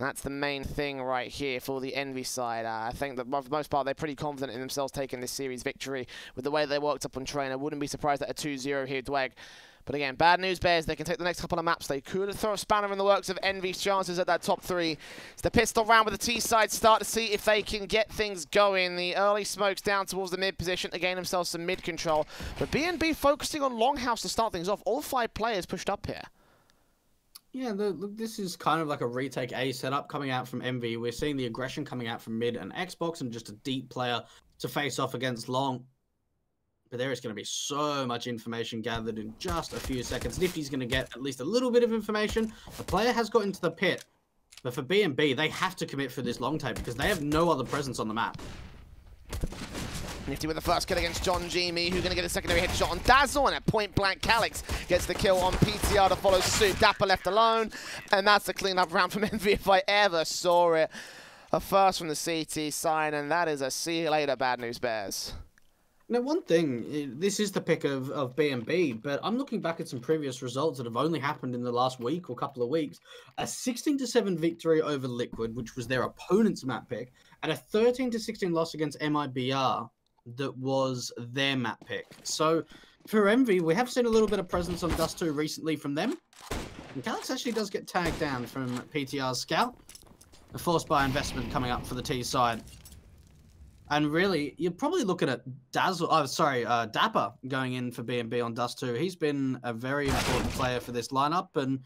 That's the main thing right here for the Envy side. I think that for the most part, they're pretty confident in themselves taking this series victory with the way they worked up on train. I wouldn't be surprised at a 2-0 here, Dweg. But again, bad news bears, they can take the next couple of maps. They could throw a spanner in the works of Envy's chances at that top 3. It's the pistol round with the T side, start to see if they can get things going. The early smokes down towards the mid position to gain themselves some mid control. But BNB focusing on Longhouse to start things off. All 5 players pushed up here. Yeah, look, this is kind of like a retake A setup coming out from Envy. We're seeing the aggression coming out from mid and Xbox and just a deep player to face off against Long. But there is going to be so much information gathered in just a few seconds. Nifty's going to get at least a little bit of information. The player has got into the pit. But for BNB, they have to commit for this long tape because they have no other presence on the map. Nifty with the first kill against John G. Me, who's going to get a secondary headshot on Dazzle, and at point blank, Calix gets the kill on PTR to follow suit. Dapper left alone, and that's a clean-up round from Envy if I ever saw it. A first from the CT sign, and that is a see you later, bad news bears. Now, one thing, this is the pick of BNB, but I'm looking back at some previous results that have only happened in the last week or couple of weeks. A 16-7 victory over Liquid, which was their opponent's map pick, and a 13-16 loss against MIBR that was their map pick. So, for Envy, we have seen a little bit of presence on Dust2 recently from them. And Calix actually does get tagged down from PTR's scout. A forced buy investment coming up for the T side. And really, you're probably looking at Dapper going in for BNB on Dust2. He's been a very important player for this lineup. And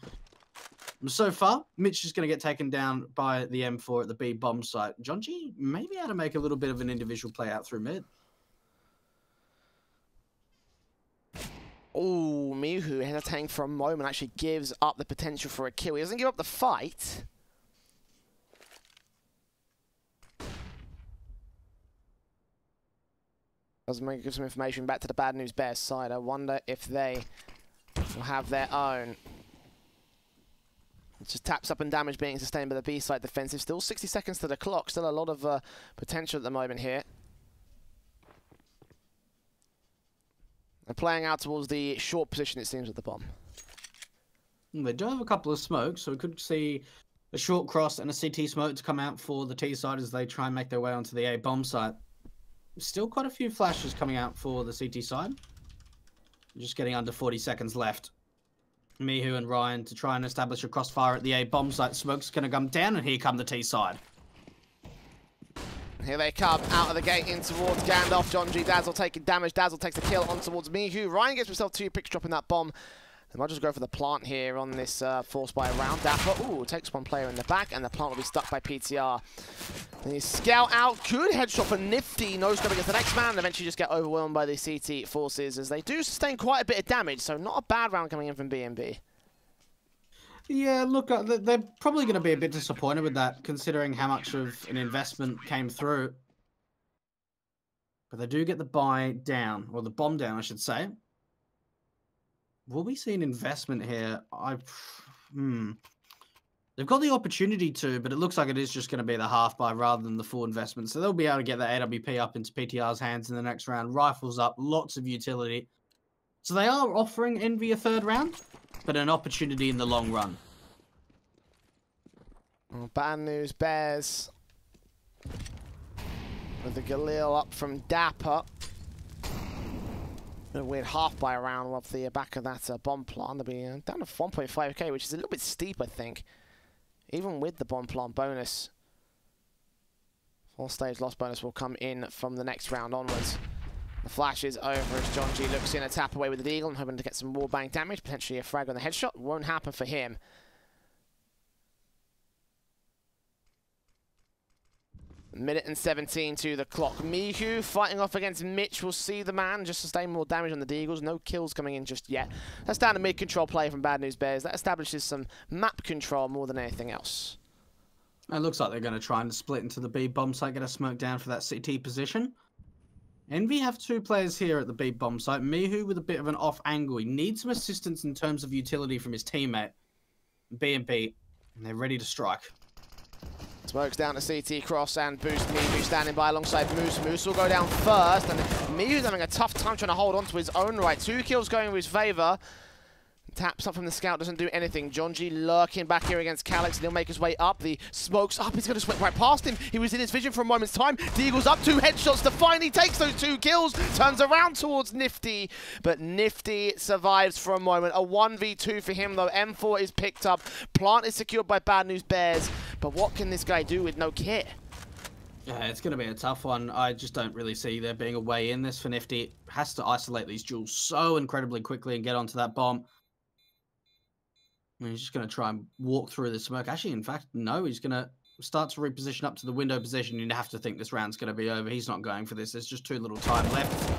so far, Mitch is going to get taken down by the M4 at the B bomb site. John G may be able to make a little bit of an individual play out through mid. Oh, Mihu hesitating for a moment actually gives up the potential for a kill. He doesn't give up the fight. Does give some information back to the bad news bears side. I wonder if they will have their own. It just taps up and damage being sustained by the B side defensive. Still 60 seconds to the clock. Still a lot of potential at the moment here. They're playing out towards the short position, it seems, with the bomb. They do have a couple of smokes, so we could see a short cross and a CT smoke to come out for the T side as they try and make their way onto the A bomb site. Still quite a few flashes coming out for the CT side. Just getting under 40 seconds left. Mihu and Ryan to try and establish a crossfire at the A bomb site. Smoke's going to come down, and here come the T side. Here they come out of the gate in towards Gandalf. John G. Dazzle taking damage. Dazzle takes the kill on towards Mihu. Ryan gets himself 2 picks dropping that bomb. They might just go for the plant here on this force by a round. Dapper, ooh, takes one player in the back, and the plant will be stuck by PTR. The scout out, good headshot for Nifty. No scope against the next man, and eventually just get overwhelmed by the CT forces as they do sustain quite a bit of damage, so not a bad round coming in from BNB. Yeah, look, they're probably going to be a bit disappointed with that, considering how much of an investment came through. But they do get the buy down, or the bomb down, I should say. Will we see an investment here? They've got the opportunity to, but it looks like it is just going to be the half buy rather than the full investment. So they'll be able to get the AWP up into PTR's hands in the next round. Rifles up, lots of utility. So they are offering Envy a 3rd round, but an opportunity in the long run. Well, bad news bears. With the Galil up from Dapper. A weird half buy round off the back of that bomb plant. They'll be down to 1.5k, which is a little bit steep, I think. Even with the bomb plant bonus. 4-stage loss bonus will come in from the next round onwards. The flash is over as John G looks in a tap away with the Deagle. I'm hoping to get some wallbang damage, potentially a frag on the headshot. Won't happen for him. Minute and 17 to the clock. Mihu fighting off against Mitch. We'll see the man just sustain more damage on the Deagles. No kills coming in just yet. That's down to mid-control play from Bad News Bears. That establishes some map control more than anything else. It looks like they're going to try and split into the B bomb site, get a smoke down for that CT position. Envy have 2 players here at the B bomb site. Mihu with a bit of an off angle. He needs some assistance in terms of utility from his teammate. BNB, and they're ready to strike. Smokes down to CT cross and boost. Mihu standing by alongside Moose. Moose will go down first, and Mihu's having a tough time trying to hold on to his own right. 2 kills going in his favour. Taps up from the scout, doesn't do anything. Jonji lurking back here against Calix, and he'll make his way up. The smoke's up, he's going to sweep right past him. He was in his vision for a moment's time. Deagle's up, 2 headshots to finally takes those 2 kills. Turns around towards Nifty, but Nifty survives for a moment. A 1v2 for him though. M4 is picked up. Plant is secured by Bad News Bears, but what can this guy do with no kit? Yeah, it's going to be a tough one. I just don't really see there being a way in this for Nifty. It has to isolate these duels so incredibly quickly and get onto that bomb. And he's just going to try and walk through the smoke. Actually, in fact, no, he's going to start to reposition up to the window position. You'd have to think this round's going to be over. He's not going for this. There's just too little time left.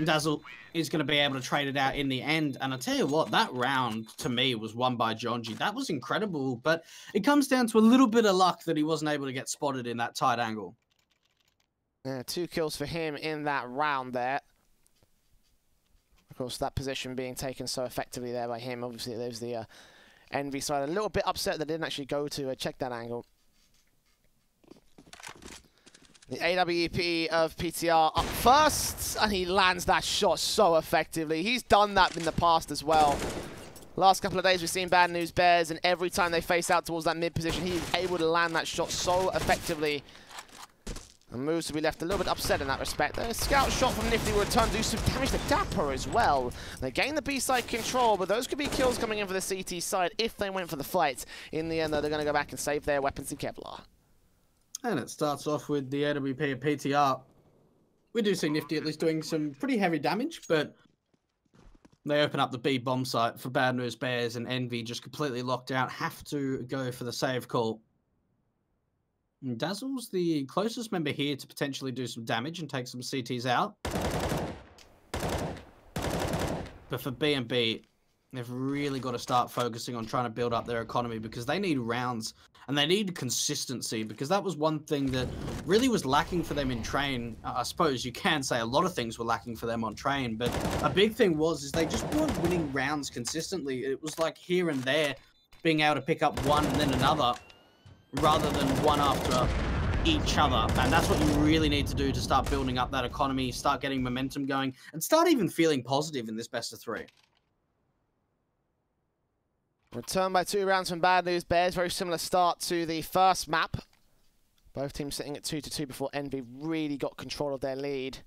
Dazzle is going to be able to trade it out in the end. And I tell you what, that round, to me, was won by Jonji. That was incredible. But it comes down to a little bit of luck that he wasn't able to get spotted in that tight angle. Yeah, 2 kills for him in that round there. Of course, that position being taken so effectively there by him. Obviously, there's the Envy side. A little bit upset that they didn't actually go to check that angle. The AWP of PTR up first, and he lands that shot so effectively. He's done that in the past as well. Last couple of days, we've seen Bad News Bears, and every time they face out towards that mid position, he's able to land that shot so effectively. And moves to be left a little bit upset in that respect. The scout shot from Nifty will return, do some damage to Dapper as well. They gain the B-side control, but those could be kills coming in for the CT side if they went for the fight. In the end, though, they're going to go back and save their weapons in Kevlar. And it starts off with the AWP of PTR. We do see Nifty at least doing some pretty heavy damage, but they open up the B bomb site for Bad News Bears, and Envy just completely locked out. Have to go for the save call. And Dazzle's the closest member here to potentially do some damage and take some CTs out. But for B&B, they've really got to start focusing on trying to build up their economy, because they need rounds and they need consistency, because that was one thing that really was lacking for them in train. I suppose you can say a lot of things were lacking for them on train, but a big thing is they just weren't winning rounds consistently. It was like here and there being able to pick up one and then another, rather than one after each other. And that's what you really need to do to start building up that economy, start getting momentum going, and start even feeling positive in this best of 3. Return by 2 rounds from Bad News Bears. Very similar start to the first map. Both teams sitting at 2-2 before Envy really got control of their lead.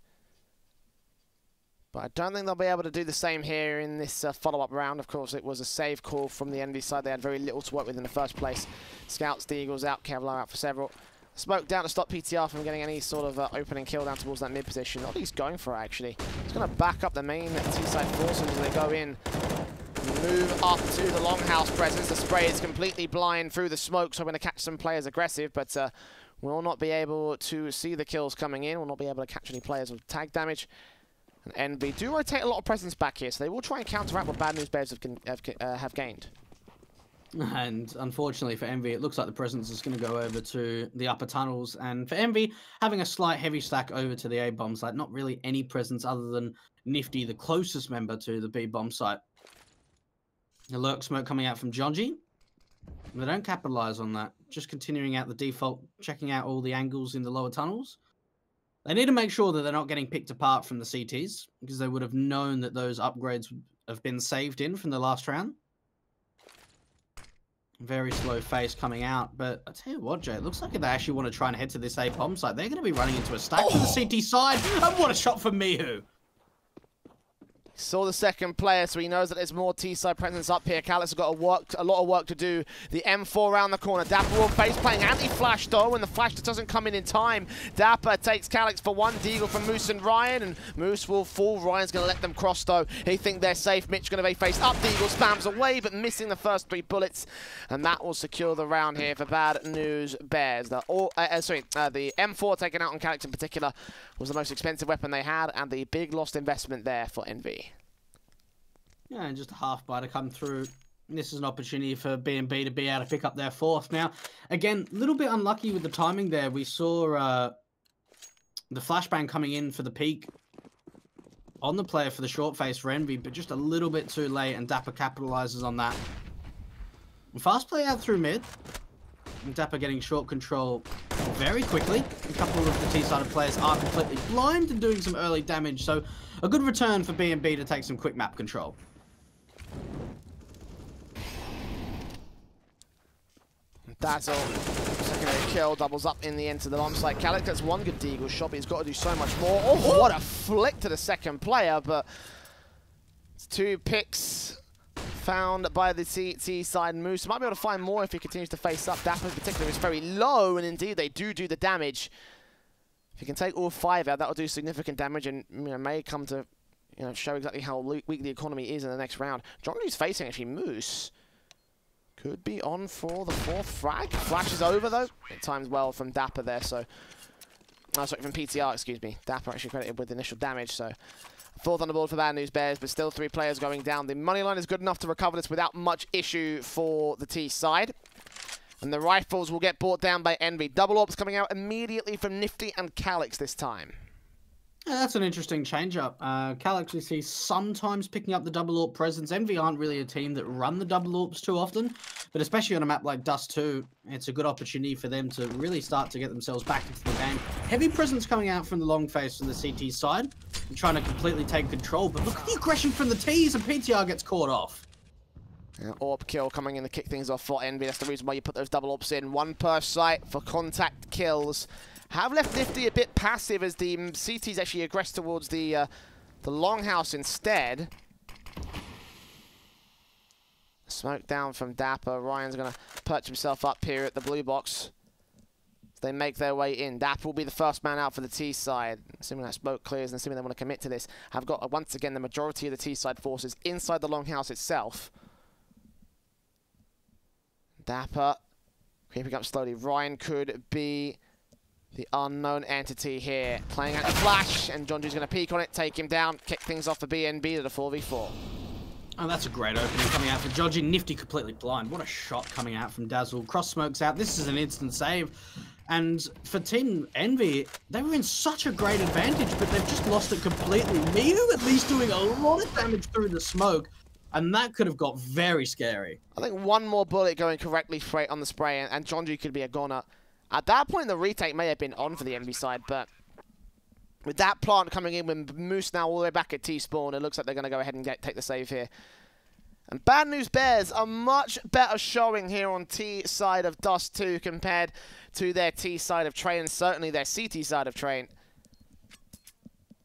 But I don't think they'll be able to do the same here in this follow-up round. Of course, it was a save call from the Envy side. They had very little to work with in the first place. Scouts, the Eagles out, Kevlar out for several. Smoke down to stop PTR from getting any sort of opening kill down towards that mid position. Not that he's going for it, actually. He's going to back up the main T-side forces as they go in. Move up to the longhouse presence. The spray is completely blind through the smoke, so we're going to catch some players aggressive, but we'll not be able to see the kills coming in. We'll not be able to catch any players with tag damage. And NB do rotate a lot of presence back here, so they will try and counteract what Bad News Bears have gained. And unfortunately for Envy, it looks like the presence is going to go over to the upper tunnels. And for Envy, having a slight heavy stack over to the A bomb site, not really any presence other than Nifty, the closest member to the B bomb site. A lurk smoke coming out from Jonji. They don't capitalize on that. Just continuing out the default, checking out all the angles in the lower tunnels. They need to make sure that they're not getting picked apart from the CTs, because they would have known that those upgrades have been saved in from the last round. Very slow face coming out, but I tell you what, Jay, it looks like if they actually want to try and head to this A bomb site, they're going to be running into a stack to the CT side. And what a shot from Mihu! Saw the second player, so he knows that there's more T-side presence up here. Calix has got a lot of work to do. The M4 around the corner. Dapper will face playing anti-flash though, and the flash just doesn't come in time. Dapper takes Calix for one. Deagle from Moose and Ryan, and Moose will fall. Ryan's going to let them cross though. They think they're safe. Mitch going to be faced up. Deagle spams away, but missing the first 3 bullets, and that will secure the round here for Bad News Bears. The M4 taken out on Calix in particular was the most expensive weapon they had, and the big lost investment there for Envy. Yeah, and just a half bar to come through. This is an opportunity for B&B to be able to pick up their 4th. Now, again, a little bit unlucky with the timing there. We saw the flashbang coming in for the peak on the player for the short face for Envy, but just a little bit too late, and Dapper capitalizes on that. And fast play out through mid. And Dapper getting short control very quickly. A couple of the T-sided players are completely blind and doing some early damage, so a good return for B&B to take some quick map control. Dazzle, secondary kill, doubles up in the end to the bomb site. Calix gets one good deagle shot, but he's got to do so much more. Oh, what a flick to the second player, but it's 2 picks found by the T side. Moose might be able to find more if he continues to face up. Dapper in particular is very low, and indeed they do the damage. If you can take all 5 out, that will do significant damage, and may come to show exactly how weak the economy is in the next round. Jonju's facing actually Moose. Could be on for the 4th frag. Flash is over though. It times well from Dapper there, so sorry, from PTR, excuse me. Dapper actually credited with the initial damage, so 4th on the board for Bad News Bears, but still 3 players going down. The money line is good enough to recover this without much issue for the T side. And the rifles will get brought down by Envy. Double orbs coming out immediately from Nifty and Calix this time. Yeah, that's an interesting change-up. Calix we see sometimes picking up the double AWP presence. Envy aren't really a team that run the double AWPs too often, but especially on a map like Dust2, it's a good opportunity for them to really start to get themselves back into the game. Heavy presence coming out from the long face from the CT side, and trying to completely take control, but look at the aggression from the Ts, and PTR gets caught off. Yeah, AWP kill coming in to kick things off for Envy. That's the reason why you put those double AWPs in. 1 per site for contact kills. Have left Nifty a bit passive as the CTs actually aggress towards the longhouse instead. Smoke down from Dapper. Ryan's going to perch himself up here at the blue box. As they make their way in. Dapper will be the first man out for the T side. Assuming that smoke clears and assuming they want to commit to this. Have got, once again, the majority of the T side forces inside the longhouse itself. Dapper creeping up slowly. Ryan could be the unknown entity here. Playing out the flash, and Jonju's going to peek on it, take him down, kick things off for BNB to the 4v4. Oh, that's a great opening coming out for Jonju. Nifty completely blind. What a shot coming out from Dazzle. Cross smokes out. This is an instant save. And for Team Envy, they were in such a great advantage, but they've just lost it completely. Miu at least doing a lot of damage through the smoke. And that could have got very scary. I think one more bullet going correctly straight on the spray, and Jonju could be a goner. At that point, the retake may have been on for the Envy side, but with that plant coming in, with Moose now all the way back at T-spawn, it looks like they're going to go ahead and take the save here. And Bad News Bears, a much better showing here on T side of Dust2 compared to their T side of Train, and certainly their CT side of Train.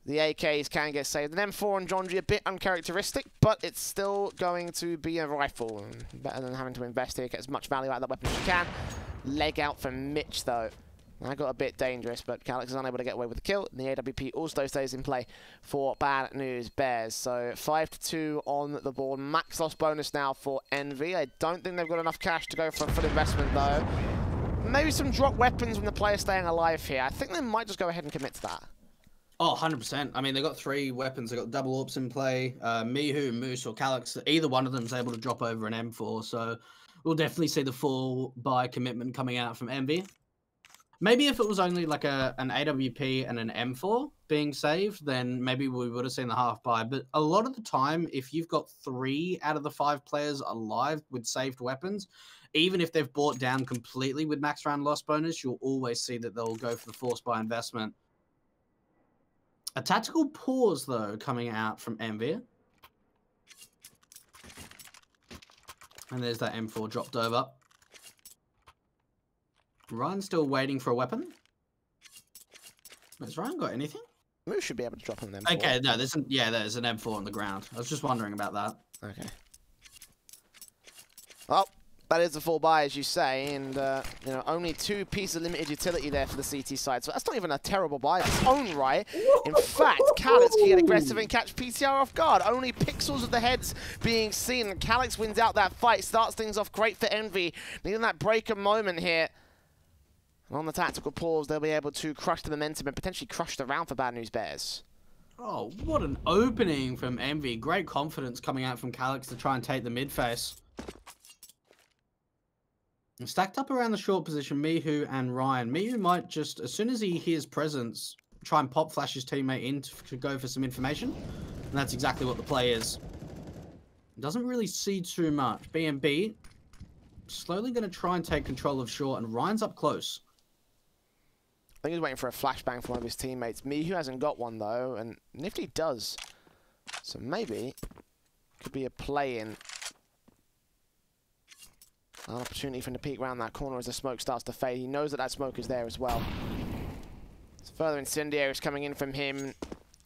The AKs can get saved. An M4 on Jonju, a bit uncharacteristic, but it's still going to be a rifle. Better than having to invest here, get as much value out of that weapon as you can. Leg out from Mitch, though. That got a bit dangerous, but Calix is unable to get away with the kill. And the AWP also stays in play for Bad News Bears. So 5-2 on the board. Max loss bonus now for Envy. I don't think they've got enough cash to go for a full investment, though. Maybe some drop weapons when the player's staying alive here. I think they might just go ahead and commit to that. Oh, 100%. I mean, they've got 3 weapons. They've got double AWPs in play. Mihu, Moose, or Calix, either one of them is able to drop over an M4. So we'll definitely see the full buy commitment coming out from Envy. Maybe if it was only like an AWP and an M4 being saved, then maybe we would have seen the half buy. But a lot of the time, if you've got 3 out of the 5 players alive with saved weapons, even if they've bought down completely with max round loss bonus, you'll always see that they'll go for the force buy investment. A tactical pause, though, coming out from Envy. And there's that M4 dropped over. Ryan's still waiting for a weapon. Has Ryan got anything? Moose should be able to drop an M4. Okay, no, there's an M4 on the ground. I was just wondering about that. Okay. Well, that is a full buy, as you say, and you know, only 2 pieces of limited utility there for the CT side, so that's not even a terrible buy in its own right. In fact, Calix can get aggressive and catch PTR off guard. Only pixels of the heads being seen, and Calix wins out that fight, starts things off great for Envy, needing that breaker moment here. And on the tactical pause, they'll be able to crush the momentum and potentially crush the round for Bad News Bears. Oh, what an opening from Envy. Great confidence coming out from Calix to try and take the mid face. Stacked up around the short position, Mihu and Ryan. Mihu might just, as soon as he hears presence, try and pop flash his teammate in to go for some information. And that's exactly what the play is. Doesn't really see too much. BNB slowly going to try and take control of short, and Ryan's up close. I think he's waiting for a flashbang from one of his teammates. Mihu hasn't got one, though, and Nifty does. So maybe could be a play-in. An opportunity for him to peek around that corner as the smoke starts to fade. He knows that that smoke is there as well. It's further incendiaries coming in from him.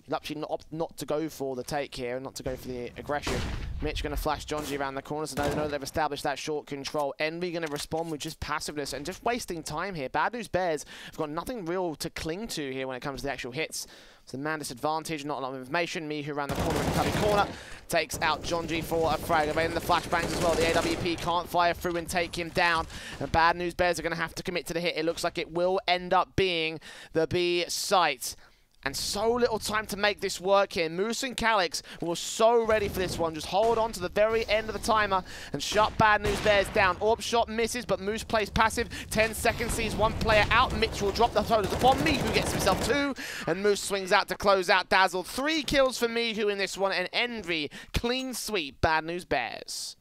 He'll actually opt not to go for the take here, not to go for the aggression. Mitch going to flash Jonji around the corner, so they know they've established that short control. Envy going to respond with just passiveness and just wasting time here. Bad News Bears have got nothing real to cling to here when it comes to the actual hits. It's the man disadvantage, not a lot of information. Mihu around the corner in the cubby corner takes out Jonji for a frag. Evading the flashbangs as well. The AWP can't fire through and take him down. And Bad News Bears are going to have to commit to the hit. It looks like it will end up being the B site. And so little time to make this work here. Moose and Calix were so ready for this one. Just hold on to the very end of the timer and shut Bad News Bears down. Orb shot misses, but Moose plays passive. 10 seconds sees one player out. Mitch will drop the shoulders upon Mihu, gets himself 2. And Moose swings out to close out Dazzle. 3 kills for Mihu in this one. And Envy, clean sweep, Bad News Bears.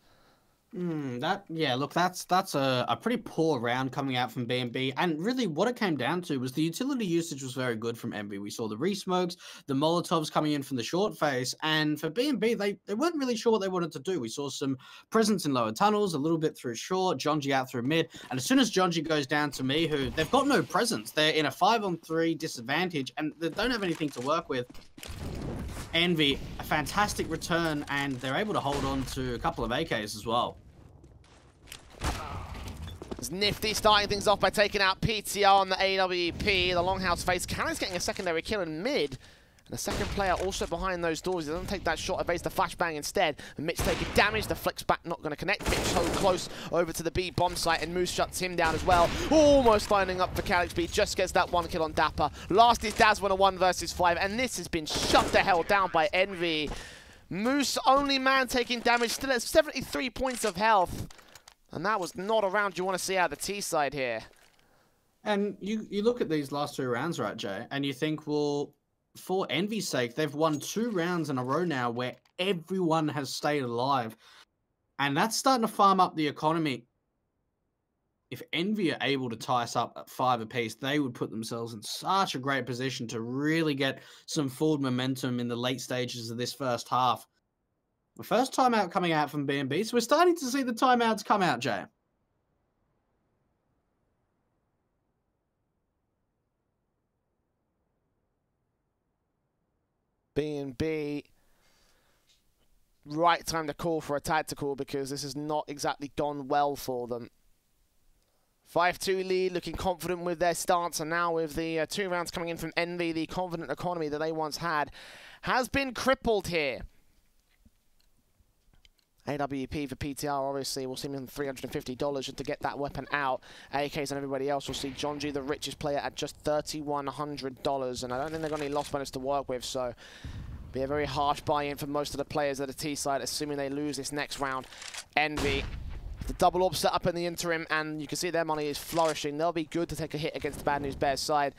Look, that's a pretty poor round coming out from B&B, and really what it came down to was the utility usage was very good from Envy. We saw the re-smokes, the Molotovs coming in from the short face, and for B&B, they weren't really sure what they wanted to do. We saw some presence in lower tunnels, a little bit through short, Jonji out through mid, and as soon as Jonji goes down to Mihu, they've got no presence. They're in a 5-on-3 disadvantage, and they don't have anything to work with. Envy, a fantastic return, and they're able to hold on to a couple of AKs as well. It's Nifty starting things off by taking out PTR on the AWP. The Longhouse face. Cannon's getting a secondary kill in mid. And the second player also behind those doors. He doesn't take that shot, evades the flashbang instead. And Mitch taking damage. The flicks back not going to connect. Mitch so close over to the B bomb site, and Moose shuts him down as well. Almost lining up for Calix B. Just gets that 1 kill on Dapper. Last is Daz on a 1 versus 5. And this has been shut the hell down by Envy. Moose, only man taking damage, still at 73 points of health. And that was not a round you want to see out of the T side here. And you look at these last 2 rounds, right, Jay, and you think, well, for Envy's sake, they've won 2 rounds in a row now where everyone has stayed alive. And that's starting to farm up the economy. If Envy are able to tie us up at 5 apiece, they would put themselves in such a great position to really get some forward momentum in the late stages of this first half. The first timeout coming out from B&B, so we're starting to see the timeouts come out, Jay. B&B, right time to call for a tactical because this has not exactly gone well for them. 5-2 lead, looking confident with their stance, and now with the 2 rounds coming in from Envy, the confident economy that they once had has been crippled here. AWP for PTR, obviously, will see him $350 just to get that weapon out. AKs and everybody else will see Jonji, the richest player, at just $3,100. And I don't think they've got any loss bonus to work with, so be a very harsh buy-in for most of the players at the T side, assuming they lose this next round. Envy, the double orb set up in the interim, and you can see their money is flourishing. They'll be good to take a hit against the Bad News Bears side.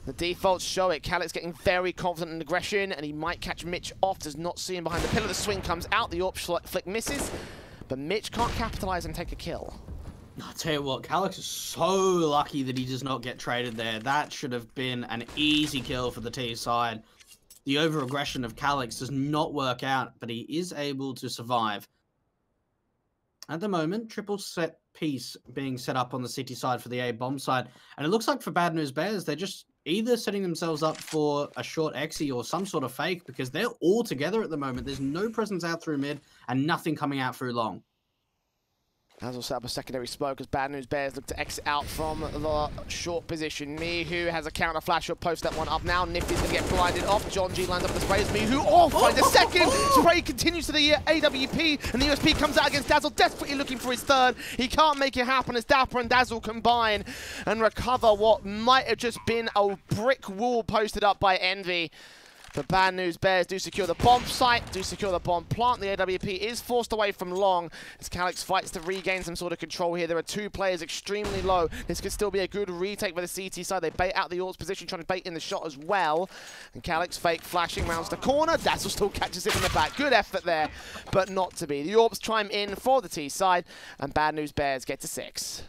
The defaults show it. Calix getting very confident in aggression, and he might catch Mitch off. Does not see him behind the pillar. The swing comes out. The AWP flick misses, but Mitch can't capitalize and take a kill. I'll tell you what, Calix is so lucky that he does not get traded there. That should have been an easy kill for the T side. The over-aggression of Calix does not work out, but he is able to survive. At the moment, triple set piece being set up on the city side for the A bomb side. And it looks like for Bad News Bears, they're just either setting themselves up for a short exi or some sort of fake, because they're all together at the moment. There's no presence out through mid and nothing coming out through long. As will set up a secondary smoke as Bad News Bears look to exit out from the short position. Mihu has a counter flash. He'll post that one up now. Nifty's going to get blinded off. Jonji lines up the sprays. Mihu off by the second. Spray continues to the AWP, and the USP comes out against Dazzle, desperately looking for his 3rd. He can't make it happen as Dapper and Dazzle combine and recover what might have just been a brick wall posted up by Envy. But Bad News Bears do secure the bomb site, do secure the bomb plant. The AWP is forced away from long as Calix fights to regain some sort of control here. There are 2 players extremely low. This could still be a good retake for the CT side. They bait out the AWP's position, trying to bait in the shot as well. And Calix fake flashing rounds the corner. Dazzle still catches him in the back. Good effort there, but not to be. The AWPs chime in for the T side, and Bad News Bears get to 6.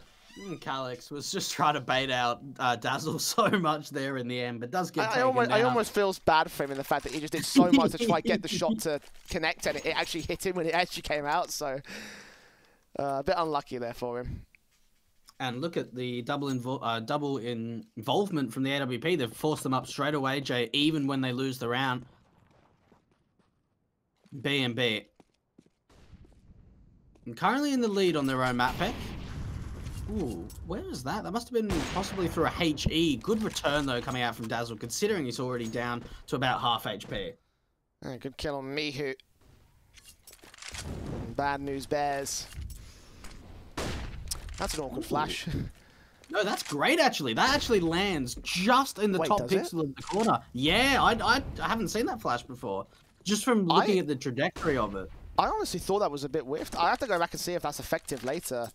Calix was just trying to bait out Dazzle so much there in the end, but does get taken down. I almost feel bad for him in the fact that he just did so much to try to get the shot to connect, and it actually hit him when it actually came out. So A bit unlucky there for him. And look at the double involvement from the AWP. They've forced them up straight away, Jay, even when they lose the round. B&B. And currently in the lead on their own map pick. Ooh, where is that? That must have been possibly through a HE. Good return, though, coming out from Dazzle, considering he's already down to about half HP. Good kill on Mihu. Bad news bears. That's an awkward flash. No, that's great, actually. That actually lands just in the top pixel of the corner. Yeah, I haven't seen that flash before. Just from looking at the trajectory of it. I honestly thought that was a bit whiffed. I have to go back and see if that's effective later.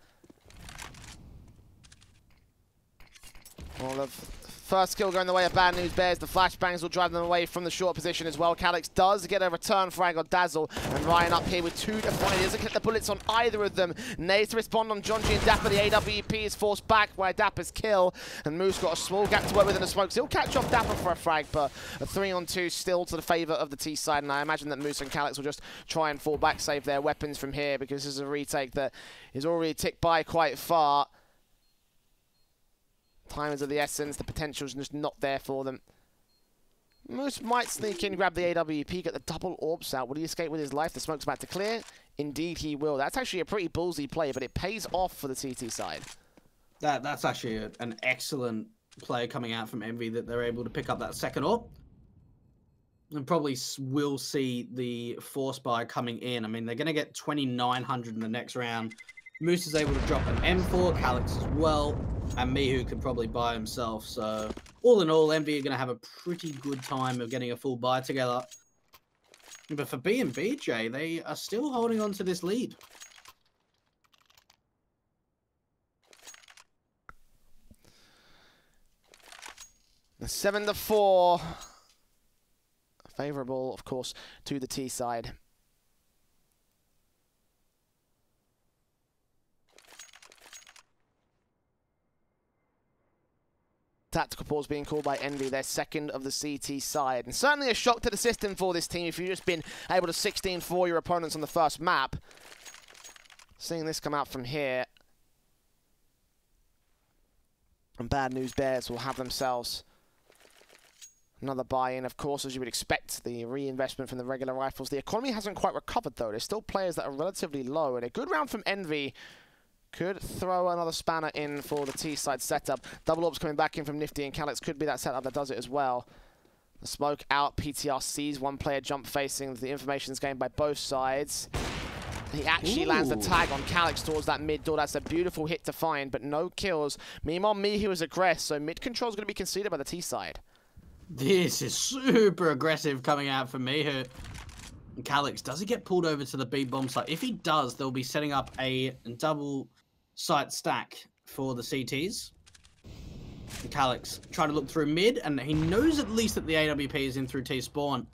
Well, the first kill going the way of Bad News Bears. The flashbangs will drive them away from the short position as well. Calyx does get a return frag on Dazzle, and Ryan up here with 2 to 1. He doesn't get the bullets on either of them. Nays to respond on Jonji and Dapper. The AWP is forced back by Dapper's kill, and Moose got a small gap to work with in the smokes. He'll catch off Dapper for a frag, but a 3-on-2 still to the favour of the T side, and I imagine that Moose and Calyx will just try and fall back, save their weapons from here, because this is a retake that is already ticked by quite far. Time is of the essence. The potential's just not there for them. Moose might sneak in, grab the AWP, get the double orbs out. Will he escape with his life? The smoke's about to clear. Indeed he will. That's actually a pretty ballsy play, but it pays off for the TT side. That's actually an excellent play coming out from Envy, that they're able to pick up that second orb. And probably will see the force buy coming in. I mean, they're going to get 2,900 in the next round. Moose is able to drop an M4, Calyx as well, and Mihu could probably buy himself. So, all in all, Envy are going to have a pretty good time of getting a full buy together. But for B&B, Jay, they are still holding on to this lead. The 7-4. Favourable, of course, to the T side. Tactical pause being called by Envy, their second of the CT side. And certainly a shock to the system for this team if you've just been able to 16-4 your opponents on the first map. Seeing this come out from here. And Bad News Bears will have themselves another buy-in, of course, as you would expect. The reinvestment from the regular rifles. The economy hasn't quite recovered, though. There's still players that are relatively low. And a good round from Envy could throw another spanner in for the T-side setup. Double orbs coming back in from Nifty, and Calyx could be that setup that does it as well. The smoke out, PTR sees one player jump facing. The information is gained by both sides. He actually lands the tag on Calyx towards that mid door. That's a beautiful hit to find, but no kills. Meanwhile, Mihu is aggressed, so mid control is going to be conceded by the T-side. This is super aggressive coming out for Mihu. Calyx, does he get pulled over to the B bomb site? If he does, they'll be setting up a double site stack for the CTs. Calyx trying to look through mid, and he knows at least that the AWP is in through T spawn,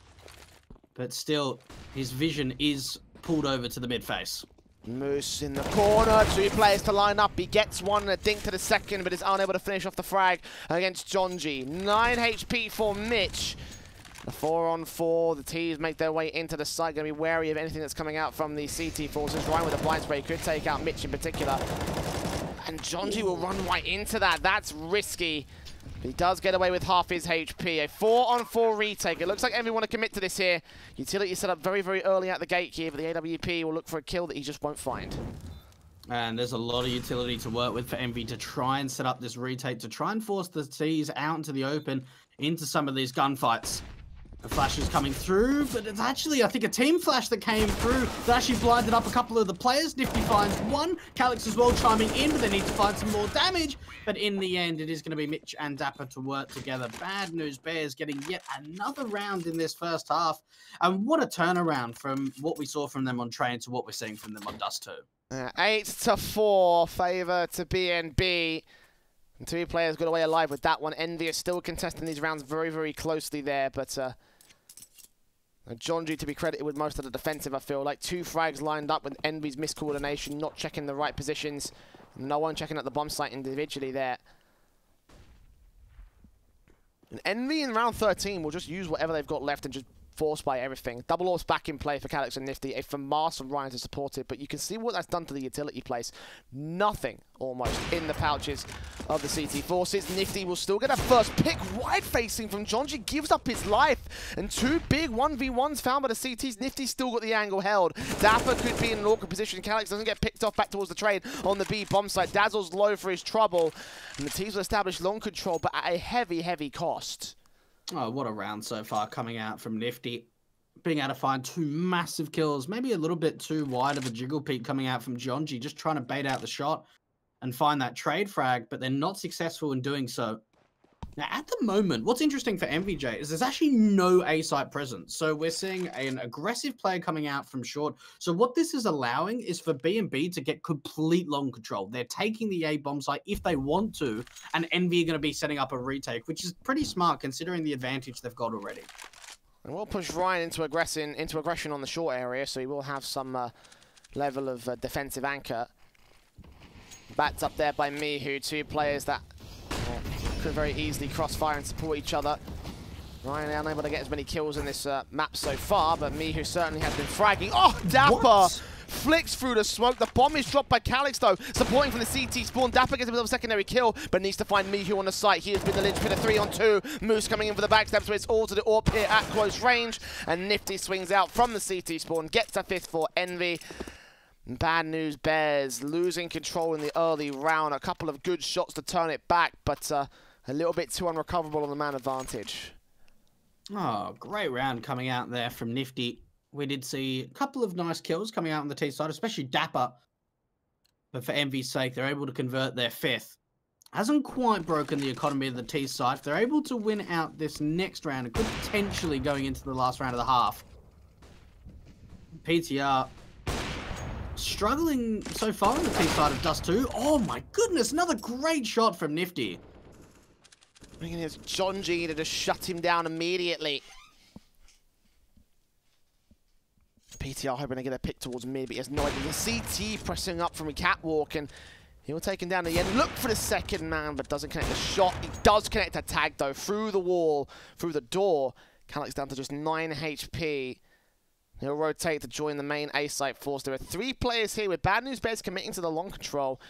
but still his vision is pulled over to the mid face. Moose in the corner, 2 players to line up. He gets one and a dink to the second, but is unable to finish off the frag against Jonji. 9 HP for Mitch. The 4-on-4, the T's make their way into the site. Going to be wary of anything that's coming out from the CT forces. Ryan with a blind spray could take out Mitch in particular. And Jonji will run right into that. That's risky. But he does get away with half his HP. A 4-on-4 retake. It looks like everyone want to commit to this here. Utility set up very, very early out the gate here, but the AWP will look for a kill that he just won't find. And there's a lot of utility to work with for Envy to try and set up this retake, to try and force the T's out into the open, into some of these gunfights. The flash is coming through, but it's actually, I think, a team flash that came through that actually blinded up a couple of the players. Nifty finds one. Calyx as well chiming in, but they need to find some more damage. But in the end, it is going to be Mitch and Dapper to work together. Bad News Bears getting yet another round in this first half. And what a turnaround from what we saw from them on Train to what we're seeing from them on Dust2. 8-4, favour to BNB. And 2 players got away alive with that one. Envy is still contesting these rounds very, very closely there, but Jonji to be credited with most of the defensive, I feel like. 2 frags lined up with Envy's miscoordination, not checking the right positions. No one checking at the bomb site individually there. And Envy in round 13 will just use whatever they've got left and just forced by everything. Double orbs back in play for Calyx and Nifty. A FAMAS from Ryan to support it, but you can see what that's done to the utility place. Nothing, almost, in the pouches of the CT forces. Nifty will still get a first pick. Wide facing from Jonji gives up his life. And two big 1v1s found by the CTs. Nifty still got the angle held. Dapper could be in an awkward position. Calyx doesn't get picked off back towards the trade on the B bomb site. Dazzle's low for his trouble. And the teams will establish long control, but at a heavy, heavy cost. Oh, what a round so far coming out from Nifty. Being able to find two massive kills, maybe a little bit too wide of a jiggle peak coming out from Jonji, just trying to bait out the shot and find that trade frag, but they're not successful in doing so. Now, at the moment, what's interesting for MVJ is there's actually no A site presence. So we're seeing an aggressive player coming out from short. So what this is allowing is for B&B to get complete long control. They're taking the A bomb site if they want to, and Envy are going to be setting up a retake, which is pretty smart considering the advantage they've got already. And we'll push Ryan into aggression on the short area, so he will have some level of defensive anchor. Backed up there by Mihu, two players that could very easily crossfire and support each other. Ryan unable to get as many kills in this map so far, but Mihu certainly has been fragging. Oh, Dapper! What? Flicks through the smoke. The bomb is dropped by Calyx, though, supporting from the CT spawn. Dapper gets a bit of a secondary kill, but needs to find Mihu on the site. He has been the linchpin of 3-on-2. Moose coming in for the backstab, so it's all to the AWP here at close range. And Nifty swings out from the CT spawn, gets a fifth for Envy. Bad news bears losing control in the early round. A couple of good shots to turn it back, but a little bit too unrecoverable on the man advantage. Oh, great round coming out there from Nifty. We did see a couple of nice kills coming out on the T side, especially Dapper. But for Envy's sake, they're able to convert their fifth. Hasn't quite broken the economy of the T side. If they're able to win out this next round, it could potentially going into the last round of the half. PTR struggling so far on the T side of Dust2. Oh my goodness, another great shot from Nifty. Bringing his Jonji to just shut him down immediately. PTR hoping to get a pick towards mid, but he has no idea. The CT pressing up from a catwalk, and he'll take him down at the end. Look for the second man, but doesn't connect the shot. He does connect a tag, though, through the wall, through the door. Calyx down to just 9 HP. He'll rotate to join the main A site force. There are 3 players here with Bad News Bears committing to the long control.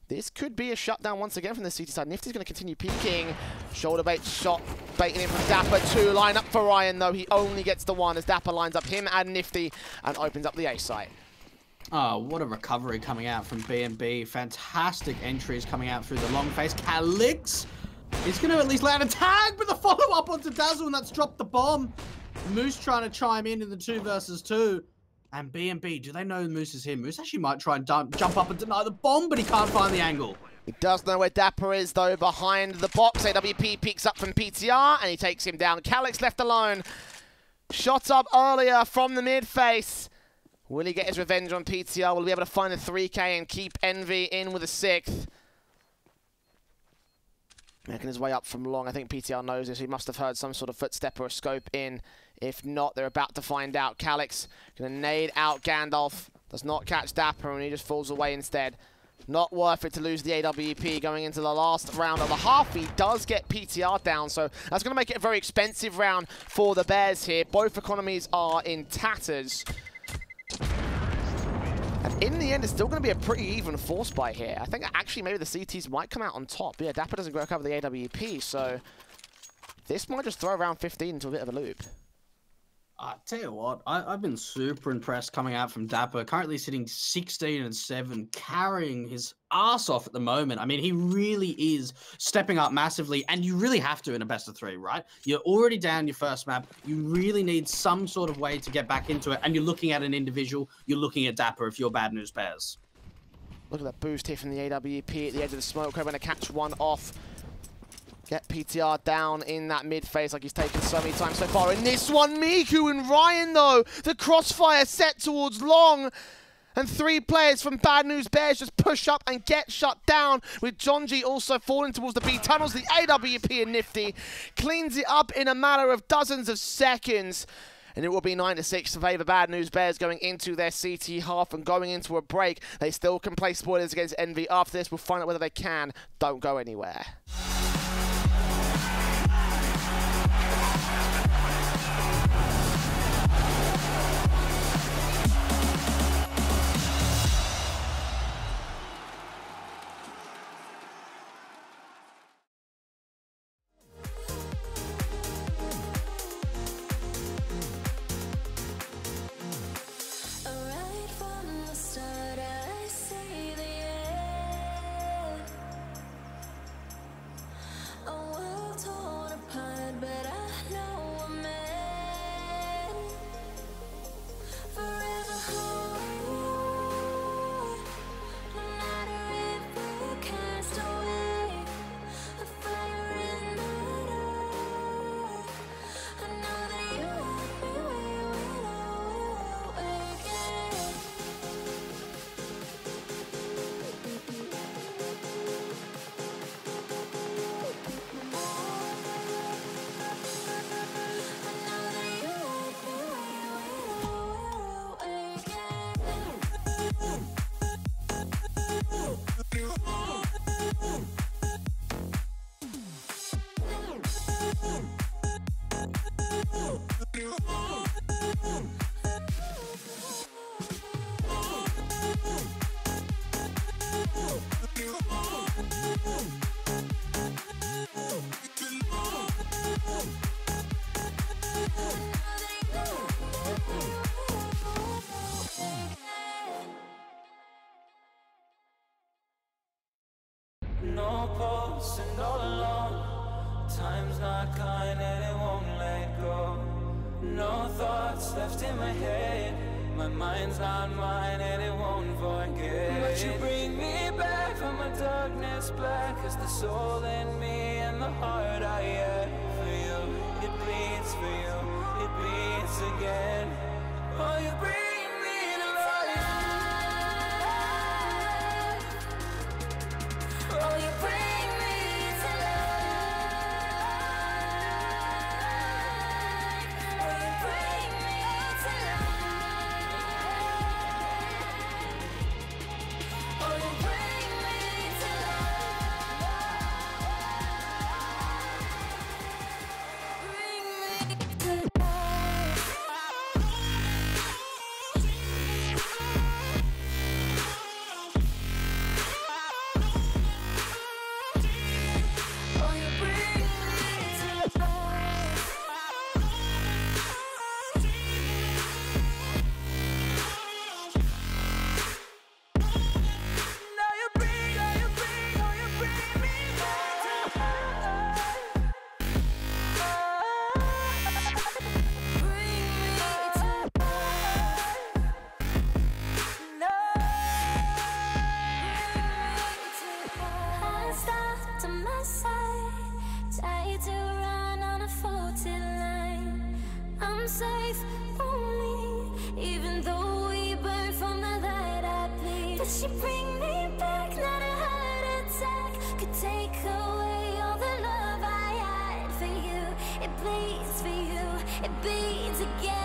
This could be a shutdown once again from the CT side. Nifty's going to continue peeking. Shoulder bait shot, baiting in from Dapper. 2 line up for Ryan, though. He only gets the 1 as Dapper lines up him and Nifty and opens up the A site. Oh, what a recovery coming out from B&B. Fantastic entries coming out through the long face. Calyx is going to at least land a tag, but the follow-up onto Dazzle, and that's dropped the bomb. Moose trying to chime in the 2 versus 2. And B&B, do they know Moose is here? Moose actually might try and jump up and deny the bomb, but he can't find the angle. He does know where Dapper is, though, behind the box. AWP peeks up from PTR, and he takes him down. Calyx left alone. Shot up earlier from the mid-face. Will he get his revenge on PTR? Will he be able to find a 3K and keep Envy in with a 6th? Making his way up from long. I think PTR knows this. He must have heard some sort of footstep or a scope in. If not, they're about to find out. Calyx going to nade out Gandalf. Does not catch Dapper, and he just falls away instead. Not worth it to lose the AWP going into the last round of the half. He does get PTR down, so that's going to make it a very expensive round for the Bears here. Both economies are in tatters. And in the end, it's still going to be a pretty even force buy here. I think actually maybe the CTs might come out on top. Yeah, Dapper doesn't recover the AWP, so this might just throw round 15 into a bit of a loop. I tell you what, I've been super impressed coming out from Dapper. Currently sitting 16-7, carrying his ass off at the moment. I mean, he really is stepping up massively, and you really have to in a best of 3, right? You're already down your first map. You really need some sort of way to get back into it, and you're looking at an individual. You're looking at Dapper if you're Bad News Bears. Look at that boost here from the AWP at the edge of the smoke. Hoping to catch one off. Get PTR down in that mid phase like he's taken so many times so far. In this one, Miku and Ryan, though. The crossfire set towards long. And 3 players from Bad News Bears just push up and get shut down, with Jonji also falling towards the B tunnels. The AWP and Nifty cleans it up in a matter of dozens of seconds. And it will be 9-6 to favour Bad News Bears going into their CT half and going into a break. They still can play spoilers against Envy after this. We'll find out whether they can. Don't go anywhere. No pulse and all alone. Time's not kind and it won't let go. No thoughts left in my head. My mind's not mine and it won't forget. But you bring me back from my darkness black as the soul in me and the heart I have for you. It bleeds for you, it beats again. Oh, you bring me to life. Oh, you bring me to life. Oh, you bring me to life. Oh, you bring me to life. Bring me to life. Oh, you bring me to life. Now you bring, oh, you bring, oh, you bring me back to life. Bring me to life. No. I stopped to my side, tried to run on a faulty line. I'm safe only, even though we burn from the light I bleed. But she bring me back, not a heart attack could take away all the love I had for you. It bleeds for you, it bleeds again.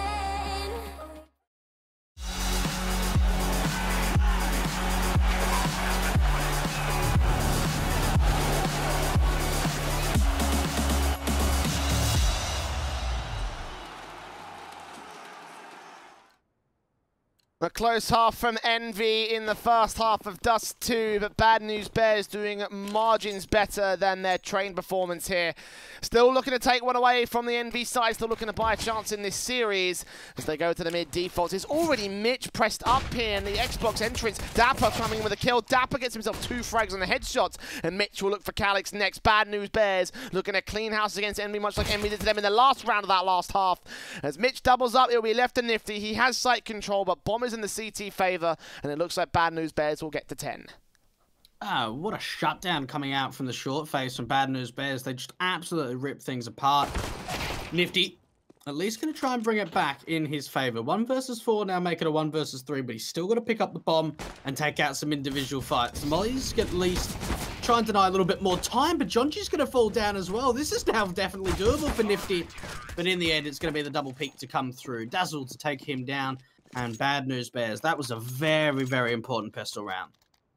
A close half from Envy in the first half of Dust2, but Bad News Bears doing margins better than their train performance here. Still looking to take one away from the Envy side, still looking to buy a chance in this series as they go to the mid defaults. It's already Mitch pressed up here in the Xbox entrance. Dapper coming in with a kill. Dapper gets himself 2 frags on the headshots, and Mitch will look for Calyx next. Bad News Bears looking to clean house against Envy, much like Envy did to them in the last round of that last half. As Mitch doubles up, it'll be left to Nifty. He has site control, but Bomb is in the CT favor, and it looks like Bad News Bears will get to 10. Oh, what a shutdown coming out from the short face from Bad News Bears. They just absolutely rip things apart. Nifty, at least going to try and bring it back in his favor. 1 versus 4, now make it a 1 versus 3, but he's still got to pick up the bomb and take out some individual fights. Molly's at least try and deny a little bit more time, but Jonji's going to fall down as well. This is now definitely doable for Nifty, but in the end, it's going to be the double peak to come through. Dazzle to take him down, and Bad News Bears. That was a very, very important pistol round.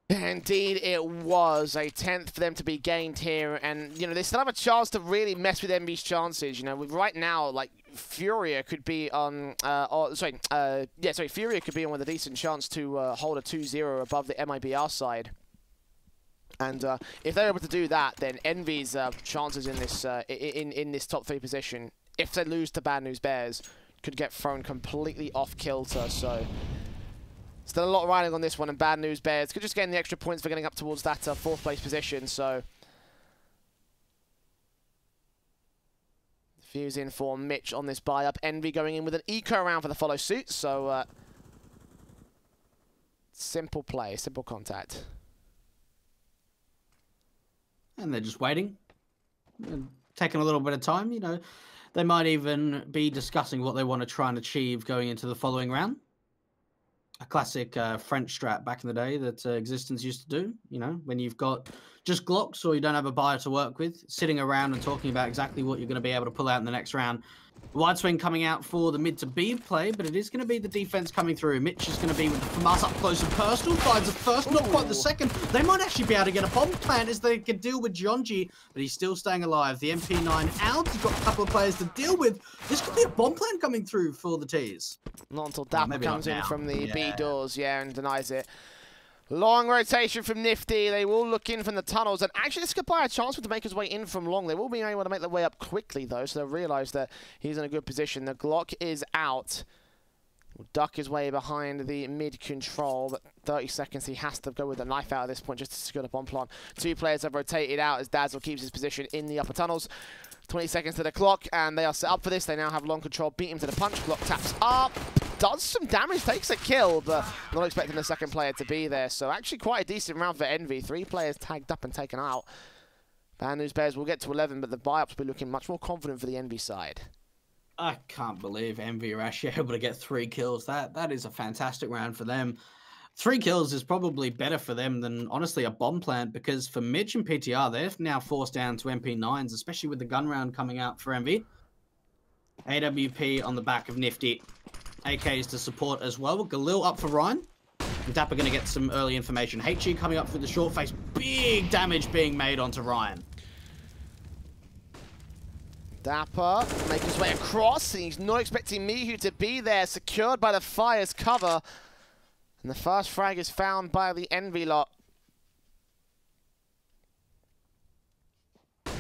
Indeed, it was a 10th for them to be gained here, and you know they still have a chance to really mess with Envy's chances. You know, right now, like Furia could be on, Furia could be on with a decent chance to hold a 2-0 above the MIBR side. And if they're able to do that, then Envy's chances in this in this top 3 position, if they lose to Bad News Bears, could get thrown completely off kilter. So still a lot riding on this one, and Bad News Bears could just gain the extra points for getting up towards that 4th place position. So Fuse in for Mitch on this buy up. Envy going in with an eco round for the follow suit. So simple play, simple contact. And they're just waiting, taking a little bit of time. You know, they might even be discussing what they want to try and achieve going into the following round. A classic French strat back in the day that Existence used to do. You know, when you've got just Glocks or you don't have a buyer to work with, sitting around and talking about exactly what you're going to be able to pull out in the next round. Wide swing coming out for the mid to B play, but it is going to be the defense coming through. Mitch is going to be with the FAMAS up close and personal. Finds the first, not quite the second. They might actually be able to get a bomb plant as they can deal with Jonji, but he's still staying alive. The MP9 out. He's got a couple of players to deal with. This could be a bomb plant coming through for the T's. Not until Dapper comes in from the B doors, and denies it. Long rotation from Nifty. They will look in from the tunnels, and actually this could buy a chance for to make his way in from long. They will be able to make their way up quickly though, so they'll realise that he's in a good position. The Glock is out. Will duck his way behind the mid control, but 30 seconds he has to go with the knife out at this point just to secure the bomb plant. 2 players have rotated out as Dazzle keeps his position in the upper tunnels. 20 seconds to the clock, and they are set up for this. They now have long control, beat him to the punch. Glock taps up, does some damage, takes a kill, but not expecting the second player to be there. So actually quite a decent round for Envy. 3 players tagged up and taken out. Bad News Bears will get to 11, but the buy-ups will be looking much more confident for the Envy side. I can't believe Envy are actually able to get 3 kills. That is a fantastic round for them. 3 kills is probably better for them than, honestly, a bomb plant, because for Mitch and PTR, they're now forced down to MP9s, especially with the gun round coming out for Envy. AWP on the back of Nifty. AKs to support as well. Galil up for Ryan. And Dapper going to get some early information. HG coming up through the short face. Big damage being made onto Ryan. Dapper make his way across. He's not expecting Mihu to be there. Secured by the fire's cover. And the first frag is found by the Envy lot.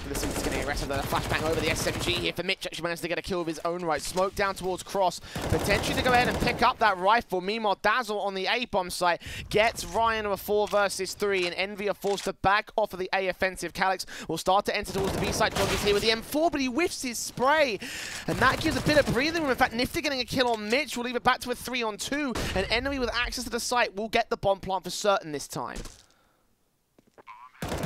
This is getting aggressive. The flashbang over the SMG here for Mitch. Actually managed to get a kill of his own right. Smoke down towards Cross. Potentially to go ahead and pick up that rifle. Meanwhile, Dazzle on the A-bomb site gets Ryan a 4 versus 3. And Envy are forced to back off of the A offensive. Calyx will start to enter towards the B site. John is here with the M4, but he whiffs his spray. And that gives a bit of breathing room. In fact, Nifty getting a kill on Mitch will leave it back to a 3-on-2. And Envy with access to the site will get the bomb plant for certain this time.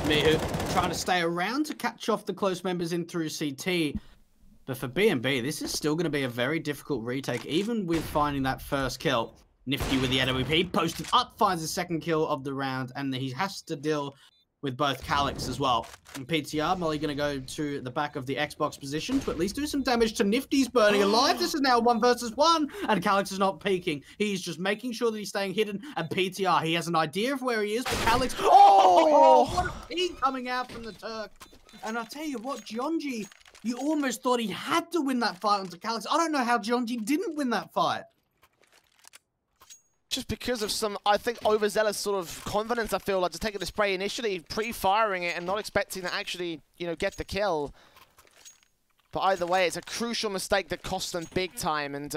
Mihu trying to stay around to catch off the close members in through CT. But for B&B, this is still going to be a very difficult retake, even with finding that first kill. Nifty with the AWP, posted up, finds the second kill of the round, and he has to deal with both Calyx as well. And PTR, Molly going to go to the back of the Xbox position to at least do some damage to Nifty's burning alive. This is now 1 versus 1, and Calyx is not peeking. He's just making sure that he's staying hidden, and PTR, he has an idea of where he is, but Calyx, what a peek coming out from the Turk. And I'll tell you what, Jonji, you almost thought he had to win that fight onto Calyx. I don't know how Jonji didn't win that fight. Just because of some, I think, overzealous sort of confidence, I feel like, just taking the spray initially, pre-firing it and not expecting to actually, you know, get the kill. But either way, it's a crucial mistake that cost them big time, and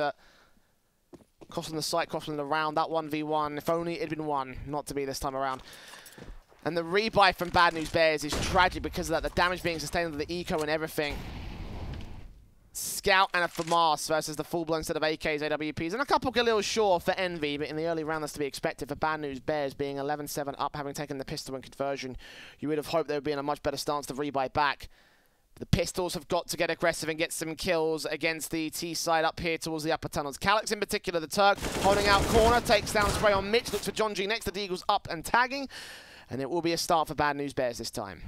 cost them the site, cost them the round, that 1v1. If only it had been won, not to be this time around. And the rebuy from Bad News Bears is tragic because of that, the damage being sustained with the eco and everything. Scout and a FAMAS versus the full-blown set of AKs, AWPs, and a couple Galil short for Envy, but in the early round that's to be expected for Bad News Bears being 11-7 up, having taken the pistol and conversion. You would have hoped they would be in a much better stance to rebuy back. The Pistols have got to get aggressive and get some kills against the T side up here towards the upper tunnels. Calyx in particular, the Turk, holding out corner, takes down spray on Mitch, looks for John G next, the Deagle's up and tagging, and it will be a start for Bad News Bears this time.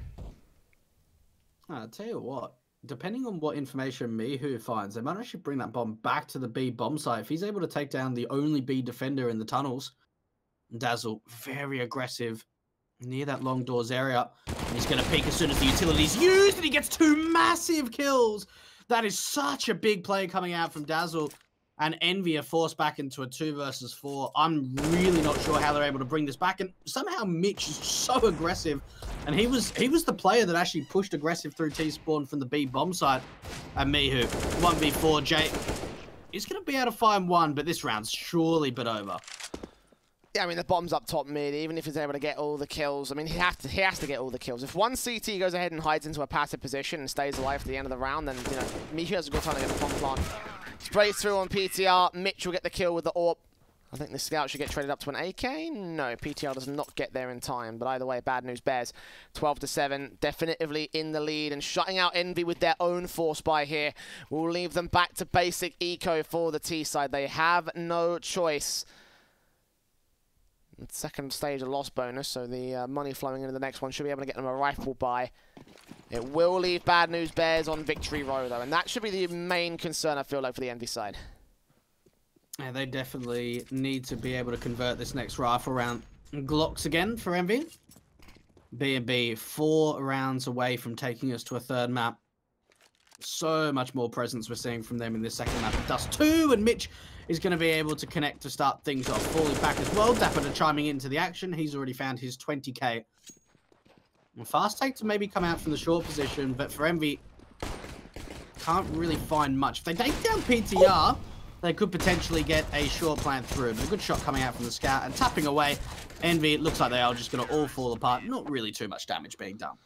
I'll tell you what. Depending on what information Mihu finds, they might actually bring that bomb back to the B bomb site. If he's able to take down the only B defender in the tunnels, Dazzle, very aggressive near that long doors area. He's going to peek as soon as the utility's used, and he gets 2 massive kills. That is such a big play coming out from Dazzle. And Envy are forced back into a 2 versus 4. I'm really not sure how they're able to bring this back. And somehow Mitch is so aggressive. And he was the player that actually pushed aggressive through T-spawn from the B bomb site. And Mihu, 1v4, Jay is going to be able to find 1, but this round's surely been over. Yeah, I mean, the bomb's up top mid, even if he's able to get all the kills. I mean, he has to get all the kills. If one CT goes ahead and hides into a passive position and stays alive at the end of the round, then, you know, Mihu has a good time to get the bomb plant. Sprays through on PTR. Mitch will get the kill with the AWP. I think the Scout should get traded up to an AK. No, PTR does not get there in time. But either way, Bad News Bears, 12-7, definitively in the lead. And shutting out Envy with their own force buy here will leave them back to basic eco for the T side. They have no choice. Second stage, a loss bonus, so the money flowing into the next one should be able to get them a rifle buy. It will leave Bad News Bears on victory row, though, and that should be the main concern, I feel like, for the Envy side. Yeah, they definitely need to be able to convert this next rifle round. Glocks again for Envy. B&B 4 rounds away from taking us to a 3rd map. So much more presence we're seeing from them in this 2nd map. Dust2 and Mitch is going to be able to connect to start things off. Falling back as well. Dapper chiming into the action. He's already found his 20k. And Fast take to maybe come out from the short position, but for Envy, can't really find much. If they take down PTR, they could potentially get a short plant through. But a good shot coming out from the scout and tapping away. Envy, it looks like they are just going to all fall apart. Not really too much damage being done.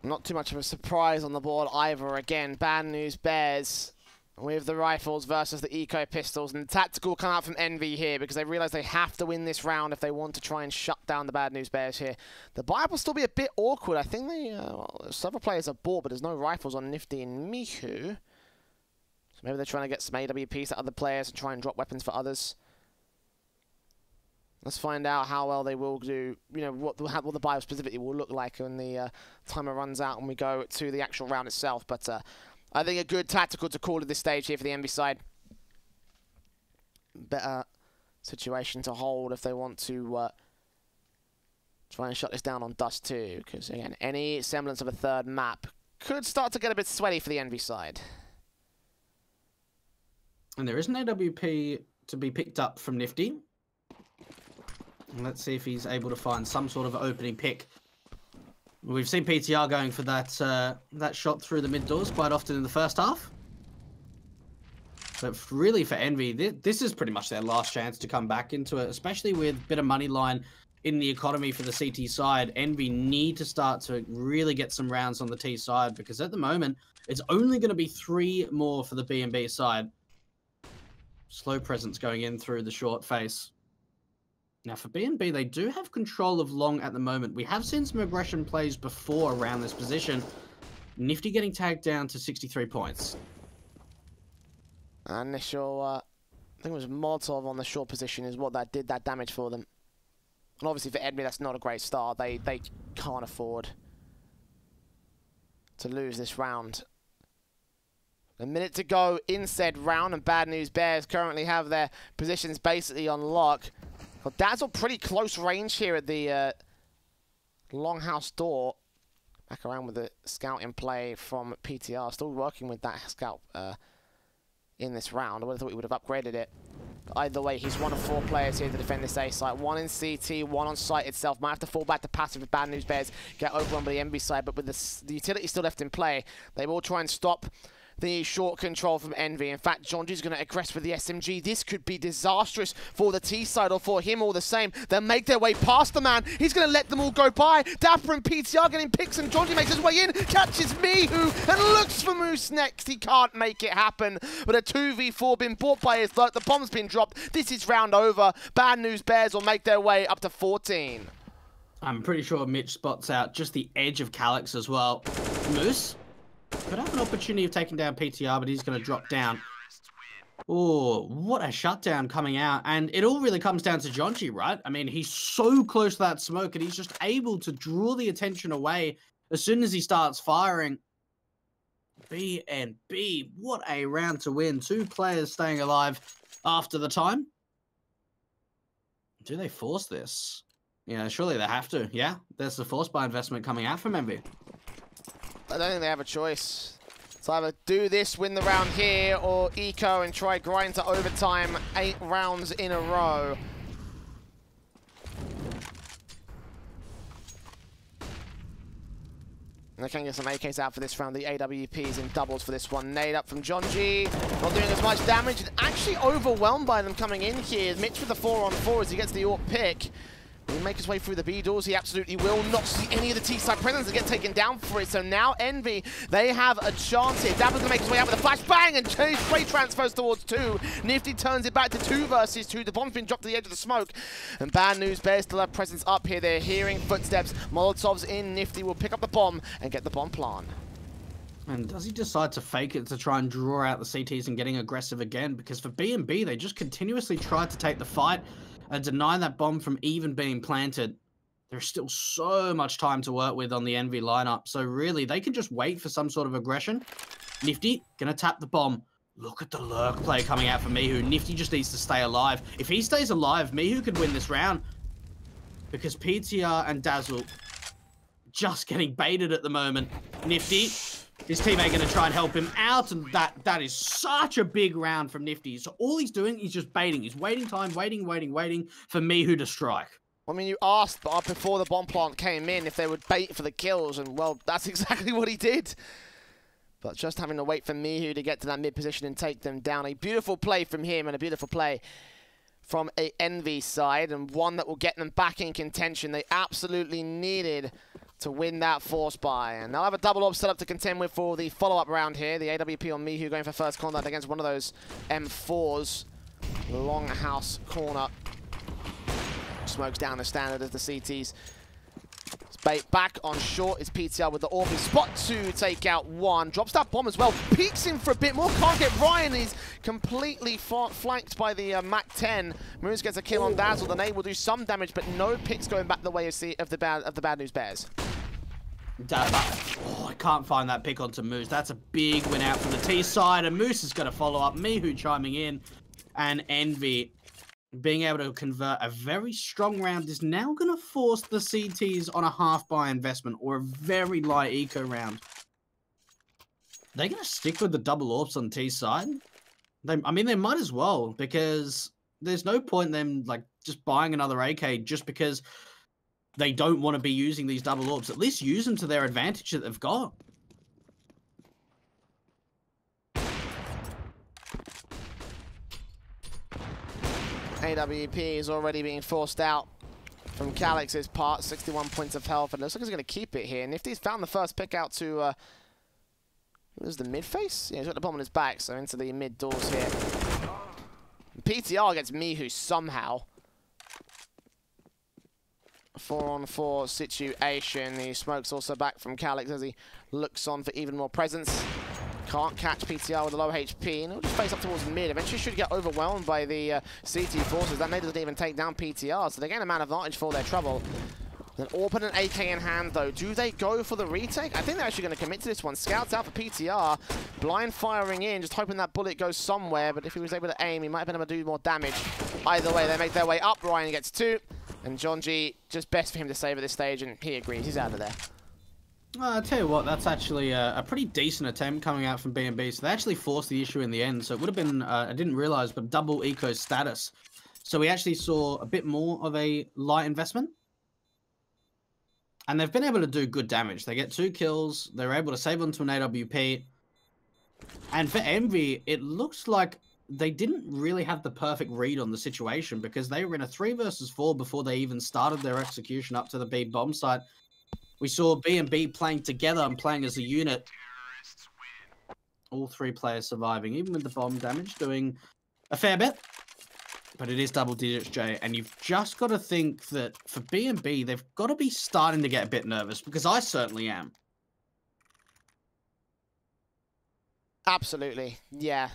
Not too much of a surprise on the board either. Again, Bad News Bears with the rifles versus the eco pistols, and the tactical come out from Envy here because they realize they have to win this round if they want to try and shut down the Bad News Bears here. The buy will still be a bit awkward. I think they several players are bought, but there's no rifles on Nifty and Mihu, so maybe they're trying to get some AWPs to other players and try and drop weapons for others. Let's find out how well they will do, you know, what the buy specifically will look like when the timer runs out and we go to the actual round itself. But I think a good tactical to call at this stage here for the Envy side. Better situation to hold if they want to try and shut this down on Dust2, because again, any semblance of a third map could start to get a bit sweaty for the Envy side. And there is an AWP to be picked up from Nifty. Let's see if he's able to find some sort of opening pick. We've seen PTR going for that that shot through the mid doors quite often in the first half. But really for Envy, this is pretty much their last chance to come back into it, especially with a bit of money line in the economy for the CT side. Envy need to start to really get some rounds on the T side, because at the moment, it's only going to be 3 more for the B&B side. Slow presence going in through the short face. Now for B&B, they do have control of long at the moment. We have seen some aggression plays before around this position. Nifty getting tagged down to 63 points. Initial, I think it was Molotov on the short position is what that did that damage for them. And obviously for Envy, that's not a great start. They can't afford to lose this round. A minute to go in said round, and Bad News Bears currently have their positions basically on lock. Well, Dazzle pretty close range here at the longhouse door. Back around with the scout in play from PTR. Still working with that scout in this round. I would have thought he would have upgraded it. But either way, he's one of 4 players here to defend this A site. 1 in CT, 1 on site itself. Might have to fall back to passive if Bad News Bears get overrun by the MB side. But with the utility still left in play, they will try and stop the short control from Envy. In fact, Jonji's going to aggress with the SMG. This could be disastrous for the T side, or for him all the same. They'll make their way past the man. He's going to let them all go by. Dapper and PTR getting picks, and Jonji makes his way in, catches Mihu, and looks for Moose next. He can't make it happen. But a 2v4 been bought by his luck. The bomb's been dropped. This is round over. Bad News Bears will make their way up to 14. I'm pretty sure Mitch spots out just the edge of Calyx as well. Moose could have an opportunity of taking down PTR, but he's going to drop down. Oh, what a shutdown coming out. And it all really comes down to Jonji, right? I mean, he's so close to that smoke, and he's just able to draw the attention away as soon as he starts firing. B&B, what a round to win. 2 players staying alive after the time. Do they force this? Yeah, surely they have to. Yeah, there's the force buy investment coming out from Envy. I don't think they have a choice. So either do this, win the round here, or eco and try grind to overtime 8 rounds in a row. And they can get some AKs out for this round. The AWPs in doubles for this one. Nade up from Jonji. Not doing as much damage. Actually overwhelmed by them coming in here. Mitch with the 4-on-4 as he gets the AWP pick. Will he make his way through the B doors? He absolutely will. Not see any of the T-side presence and get taken down for it. So now Envy, they have a chance here. Dapper's gonna make his way out with a flashbang and straight transfers towards 2. Nifty turns it back to 2 versus 2. The bomb's been dropped to the edge of the smoke. And Bad News Bears still have presence up here. They're hearing footsteps. Molotov's in. Nifty will pick up the bomb and get the bomb plant. And does he decide to fake it to try and draw out the CTs and getting aggressive again? Because for B&B, they just continuously tried to take the fight and deny that bomb from even being planted. There's still so much time to work with on the Envy lineup. So really, they can just wait for some sort of aggression. Nifty, gonna tap the bomb. Look at the lurk play coming out for Mihu. Nifty just needs to stay alive. If he stays alive, Mihu could win this round. Because PTR and Dazzle just getting baited at the moment. Nifty, his teammate going to try and help him out, and that is such a big round from Nifty. So all he's doing is just baiting. He's waiting time, waiting for Mihu to strike. I mean, you asked before the bomb plant came in if they would bait for the kills, and well, that's exactly what he did. But just having to wait for Mihu to get to that mid position and take them down. A beautiful play from him and a beautiful play from a Envy side, and one that will get them back in contention. They absolutely needed to win that force buy. And they'll have a double orb set up to contend with for the follow-up round here. The AWP on Mihu going for first contact against one of those M4s. Longhouse corner. Smokes down the standard as the CTs. Bait back on short is PTR with the orb. Spot 2, take out 1. Drops that bomb as well. Peeks in for a bit more. Can't get Ryan. He's completely flanked by the MAC-10. Moose gets a kill on Dazzle. The nade will do some damage, but no picks going back the way of the bad news bears. Oh, I can't find that pick onto Moose. That's a big win out from the T side, and Moose is going to follow up. Mihu chiming in, and Envy being able to convert a very strong round is now going to force the CTs on a half-buy investment or a very light eco round. They're going to stick with the double orbs on T side. I mean, they might as well, because there's no point in them like just buying another AK just because they don't want to be using these double orbs. At least use them to their advantage that they've got. AWP is already being forced out from Calix's part. 61 points of health, and looks like he's going to keep it here. Nifty's found the first pick out to what is the mid face? Yeah, he's got the bomb on his back, so into the mid doors here. PTR gets Mihu somehow. 4-on-4 situation. The smoke's also back from Calix as he looks on for even more presence. Can't catch PTR with a low HP, and he'll just face up towards mid. Eventually should get overwhelmed by the CT forces. That nade doesn't even take down PTR, so they gain a man advantage for their trouble. An AWP and an AK in hand, though. Do they go for the retake? I think they're actually going to commit to this one. Scouts out for PTR. Blind firing in, just hoping that bullet goes somewhere, but if he was able to aim, he might have been able to do more damage. Either way, they make their way up. Ryan gets 2, and John G, just best for him to save at this stage, and he agrees. He's out of there. I'll tell you what, that's actually a pretty decent attempt coming out from B&B. So they actually forced the issue in the end. So it would have been, I didn't realize, but double eco status. So we actually saw a bit more of a light investment. And they've been able to do good damage. They get 2 kills. They're able to save onto an AWP. And for Envy, it looks like they didn't really have the perfect read on the situation, because they were in a 3 versus 4 before they even started their execution up to the B bomb site. We saw B&B playing together and playing as a unit. All 3 players surviving, even with the bomb damage, doing a fair bit. But it is double digits, Jay. And you've just got to think that for B&B, they've got to be starting to get a bit nervous, because I certainly am. Absolutely, yeah.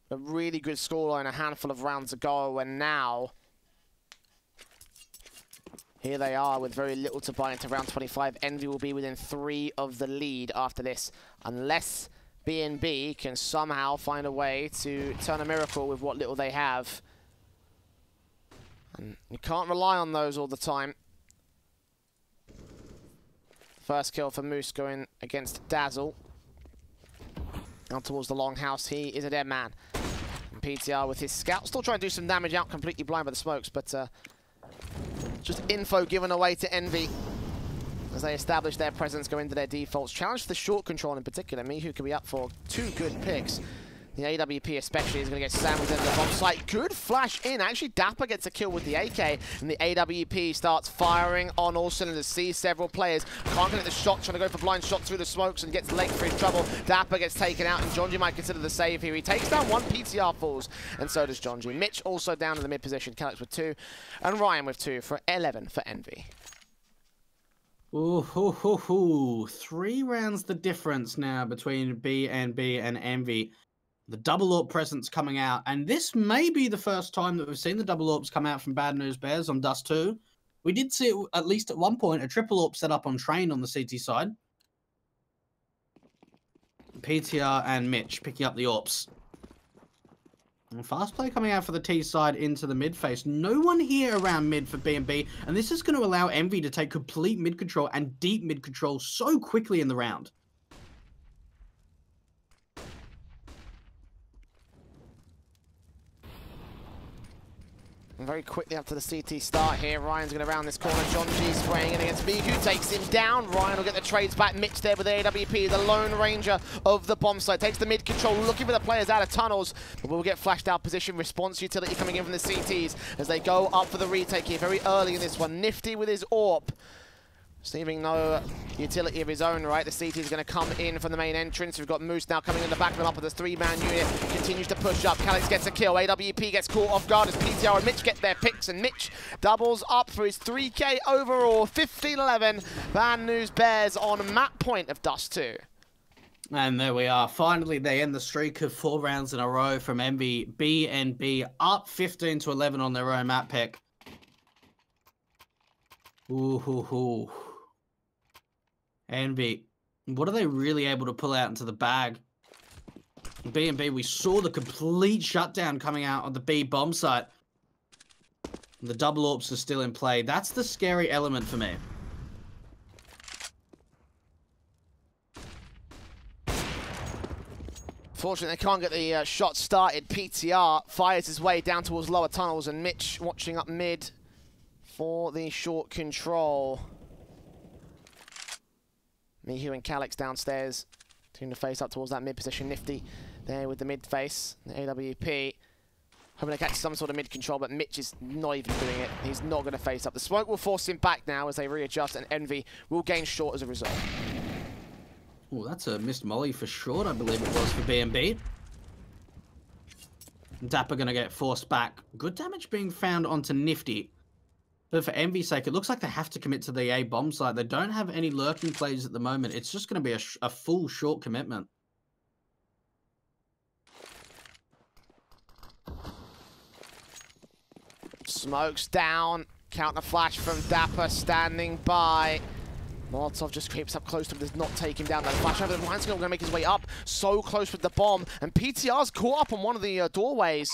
A really good scoreline a handful of rounds ago, and now here they are with very little to buy into round 25. Envy will be within 3 of the lead after this, unless B&B can somehow find a way to turn a miracle with what little they have. And you can't rely on those all the time. First kill for Moose going against Dazzle. Now towards the longhouse, he is a dead man. And PTR with his scout, still trying to do some damage out, completely blind by the smokes, but just info given away to Envy as they establish their presence, go into their defaults. Challenge for the short control in particular. Mihu could be up for 2 good picks. The AWP especially is going to get sandwiched into the bomb site. Good flash in. Actually, Dapper gets a kill with the AK, and the AWP starts firing on all cylinders. Sees several players. Can't get the shot, trying to go for blind shot through the smokes and gets late for his trouble. Dapper gets taken out, and Jonji might consider the save here. He takes down 1, PTR falls, and so does Jonji. Mitch also down in the mid position. Calix with 2, and Ryan with 2 for 11 for Envy. Ooh, 3 rounds the difference now between B&B and Envy. The double AWP presence coming out, and this may be the first time that we've seen the double AWPs come out from Bad News Bears on Dust2. We did see, at least at one point, a triple AWP set up on Train on the CT side. PTR and Mitch picking up the AWPs. And fast play coming out for the T side into the mid face. No one here around mid for B&B, and this is going to allow Envy to take complete mid control and deep mid control so quickly in the round. And very quickly up to the CT start here. Ryan's going to round this corner. John G spraying in against Miku, takes him down. Ryan will get the trades back. Mitch there with the AWP, the lone ranger of the bomb site. Takes the mid control, looking for the players out of tunnels, but will get flashed out position. Response utility coming in from the CTs as they go up for the retake here very early in this one. Nifty with his AWP. Receiving no utility of his own, right? The CT is going to come in from the main entrance. We've got Moose now coming in the back of them up with this 3-man unit. Continues to push up. Calix gets a kill. AWP gets caught off guard as PTR and Mitch get their picks. And Mitch doubles up for his 3K overall. 15-11. Bad News Bears on map point of Dust2. And there we are. Finally, they end the streak of 4 rounds in a row from Envy. BNB up 15-11 on their own map pick. Ooh. Envy, what are they really able to pull out into the bag? B&B, we saw the complete shutdown coming out on the B bomb site. The double AWPs are still in play. That's the scary element for me. Fortunately, they can't get the shot started. PTR fires his way down towards lower tunnels, and Mitch watching up mid for the short control. Mihu and Calix downstairs, turning the face up towards that mid position. Nifty there with the mid face, the AWP. Hoping to catch some sort of mid control, but Mitch is not even doing it. He's not going to face up. The smoke will force him back now as they readjust, and Envy will gain short as a result. Oh, that's a missed molly for short, I believe it was for BNB. Dapper going to get forced back. Good damage being found onto Nifty. But for Envy's sake, it looks like they have to commit to the A bomb site. They don't have any lurking plays at the moment. It's just going to be a full short commitment. Smokes down. Counter flash from Dapper standing by. Molotov just creeps up close to him, does not take him down. That flash over, Ryan's going to make his way up. So close with the bomb. And PTR's caught up on one of the doorways.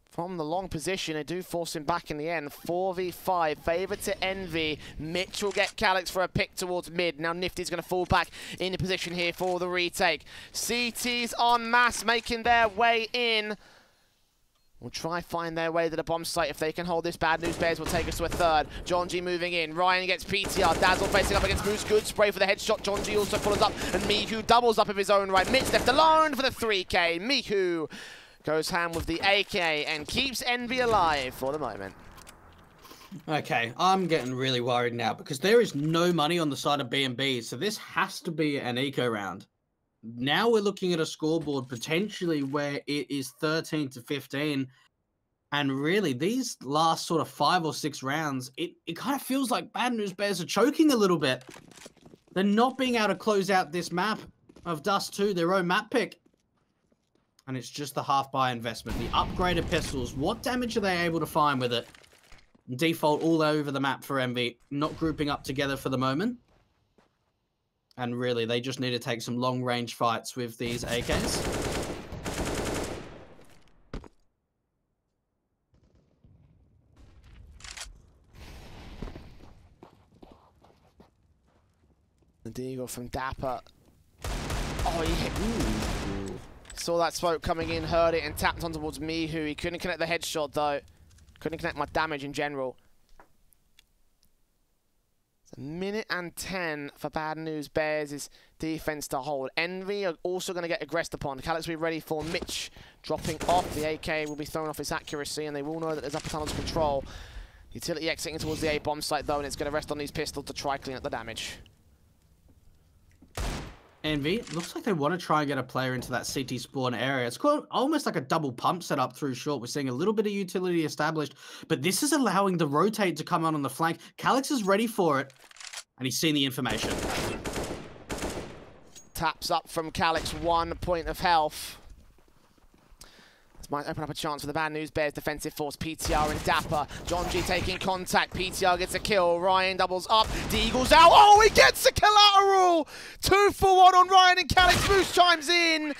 From the long position, they do force him back in the end. 4v5, favor to Envy. Mitch will get Calix for a pick towards mid. Now Nifty's going to fall back into position here for the retake. CTs en masse making their way in. We'll try find their way to the bomb site. If they can hold this, Bad News Bears will take us to a third. John G moving in. Ryan gets PTR. Dazzle facing up against Moose. Good spray for the headshot. John G also follows up. And Mihu doubles up of his own right. Mitch left alone for the 3K. Mihu goes ham with the AK and keeps Envy alive for the moment. Okay, I'm getting really worried now because there is no money on the side of B&B, so this has to be an eco round. Now we're looking at a scoreboard potentially where it is 13-15, and really these last sort of 5 or 6 rounds, it kind of feels like Bad News Bears are choking a little bit. They're not being able to close out this map of Dust2, their own map pick. And it's just the half-buy investment. The upgraded pistols, what damage are they able to find with it? Default all over the map for Envy, not grouping up together for the moment. And really, they just need to take some long-range fights with these AKs. The deagle from Dapper. Oh, he hit. Ooh. Saw that smoke coming in, heard it, and tapped on towards Mihu. He couldn't connect the headshot, though. Couldn't connect my damage in general. It's 1 minute and 10 for Bad News Bears' defense to hold. Envy are also going to get aggressed upon. Calix will be ready for Mitch dropping off. The AK will be thrown off its accuracy, and they will know that there's upper tunnel control. Utility exiting towards the A bomb site, though, and it's going to rest on these pistols to try clean up the damage. Envy, looks like they want to try and get a player into that CT spawn area. It's called almost like a double pump setup through short. We're seeing a little bit of utility established, but this is allowing the rotate to come on the flank. Calix is ready for it, and he's seen the information. Taps up from Calix, 1 point of health. This might open up a chance for the Bad News Bears defensive force. PTR and Dapper. John G taking contact. PTR gets a kill. Ryan doubles up. Deagle's out. Oh, he gets a collateral! 2 for 1 on Ryan, and Calix Moose chimes in.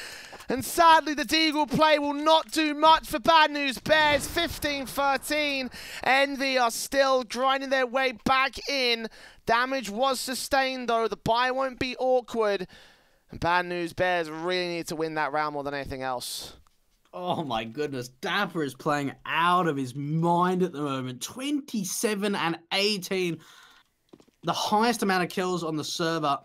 And sadly, the Deagle play will not do much for Bad News Bears. 15-13. Envy are still grinding their way back in. Damage was sustained, though. The buy won't be awkward. And Bad News Bears really need to win that round more than anything else. Oh my goodness, Dapper is playing out of his mind at the moment. 27 and 18. The highest amount of kills on the server.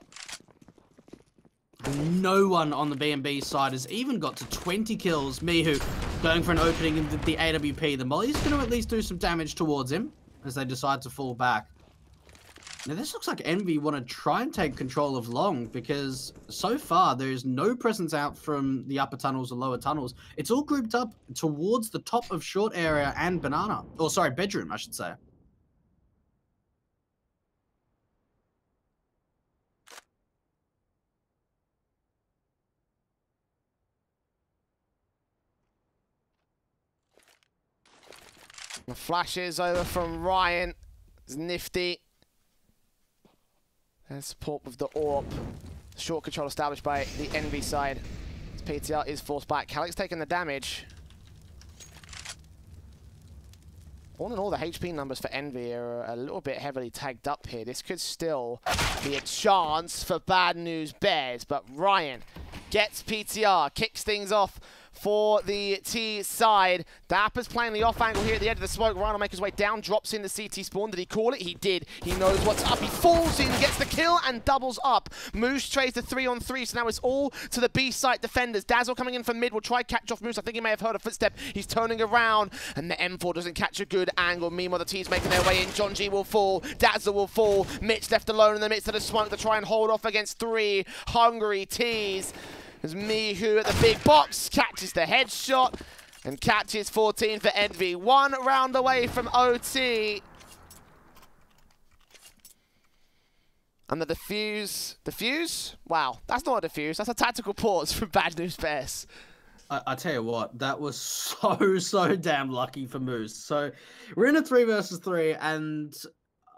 No one on the B&B side has even got to 20 kills. Mihu going for an opening in the AWP. The Molly's going to at least do some damage towards him as they decide to fall back. Now, this looks like Envy want to try and take control of Long because so far there is no presence out from the upper tunnels or lower tunnels. It's all grouped up towards the top of short area and banana. Or sorry, bedroom, I should say. The flashes over from Ryan. It's nifty. And support with the AWP. Short control established by the Envy side. As PTR is forced back. Calic's taking the damage. All in all, the HP numbers for Envy are a little bit heavily tagged up here. This could still be a chance for Bad News Bears, but Ryan gets PTR, kicks things off for the T side. Dapper's playing the off angle here at the edge of the smoke. Ryan will make his way down, drops in the CT spawn. Did he call it? He did. He knows what's up. He falls in, gets the kill, and doubles up. Moose trades the 3-on-3, so now it's all to the B site defenders. Dazzle coming in from mid will try catch off Moose. I think he may have heard a footstep. He's turning around, and the M4 doesn't catch a good angle. Meanwhile, the T's making their way in. John G will fall. Dazzle will fall. Mitch left alone in the midst of the smoke to try and hold off against 3 hungry T's. As Mihu at the big box catches the headshot and catches 14 for Envy. 1 round away from OT. And the defuse? Wow, that's not a defuse. That's a tactical pause from Bad News Bears. I tell you what, that was so damn lucky for Moose. So we're in a 3 versus 3, and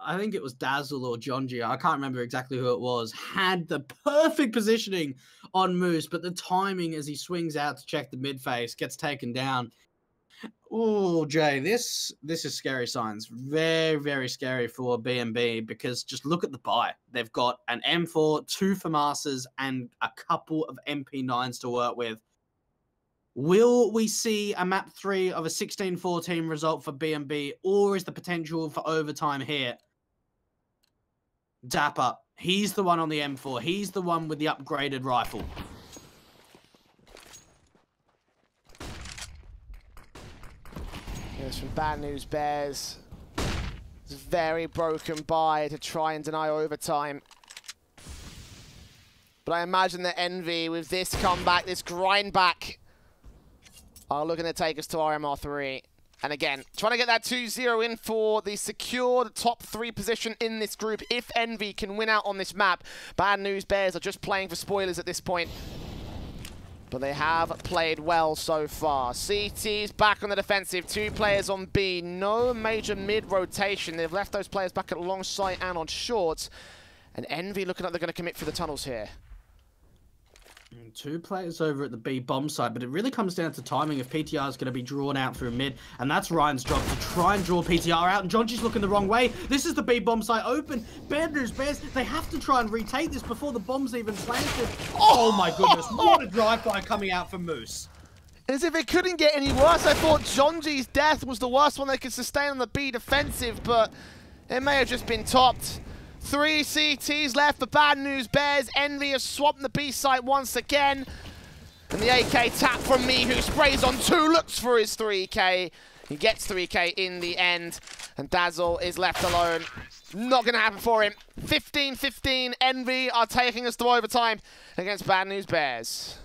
I think it was Dazzle or John G, I can't remember exactly who it was, had the perfect positioning on Moose, but the timing as he swings out to check the mid face gets taken down. Oh, Jay, this is scary signs. Very scary for B&B because just look at the buy. They've got an M4, 2 FAMASas, and a couple of MP9s to work with. Will we see a map 3 of a 16-14 result for B&B, or is the potential for overtime here? Dapper, he's the one on the M4. He's the one with the upgraded rifle. Yes, from Bad News Bears. It's very broken by to try and deny overtime. But I imagine that Envy, with this comeback, this grind back, are looking to take us to RMR3. And again, trying to get that 2-0 in for the secured top 3 position in this group. If Envy can win out on this map, Bad News Bears are just playing for spoilers at this point. But they have played well so far. CT's back on the defensive. 2 players on B. No major mid-rotation. They've left those players back at long sight and on shorts. And Envy looking like they're going to commit for the tunnels here. 2 players over at the B bomb side, but it really comes down to timing if PTR is going to be drawn out through mid, and that's Ryan's job to try and draw PTR out, and Jonji's looking the wrong way. This is the B bomb site open. Bad News Bears, they have to try and retake this before the bomb's even planted. Oh my goodness, what a drive-by coming out from Moose. As if it couldn't get any worse. I thought Jonji's death was the worst one they could sustain on the B defensive, but it may have just been topped. 3 CTs left for Bad News Bears. Envy has swapped the B site once again. And the AK tap from me, who sprays on 2, looks for his 3K. He gets 3K in the end. And Dazzle is left alone. Not going to happen for him. 15-15. Envy are taking us to overtime against Bad News Bears.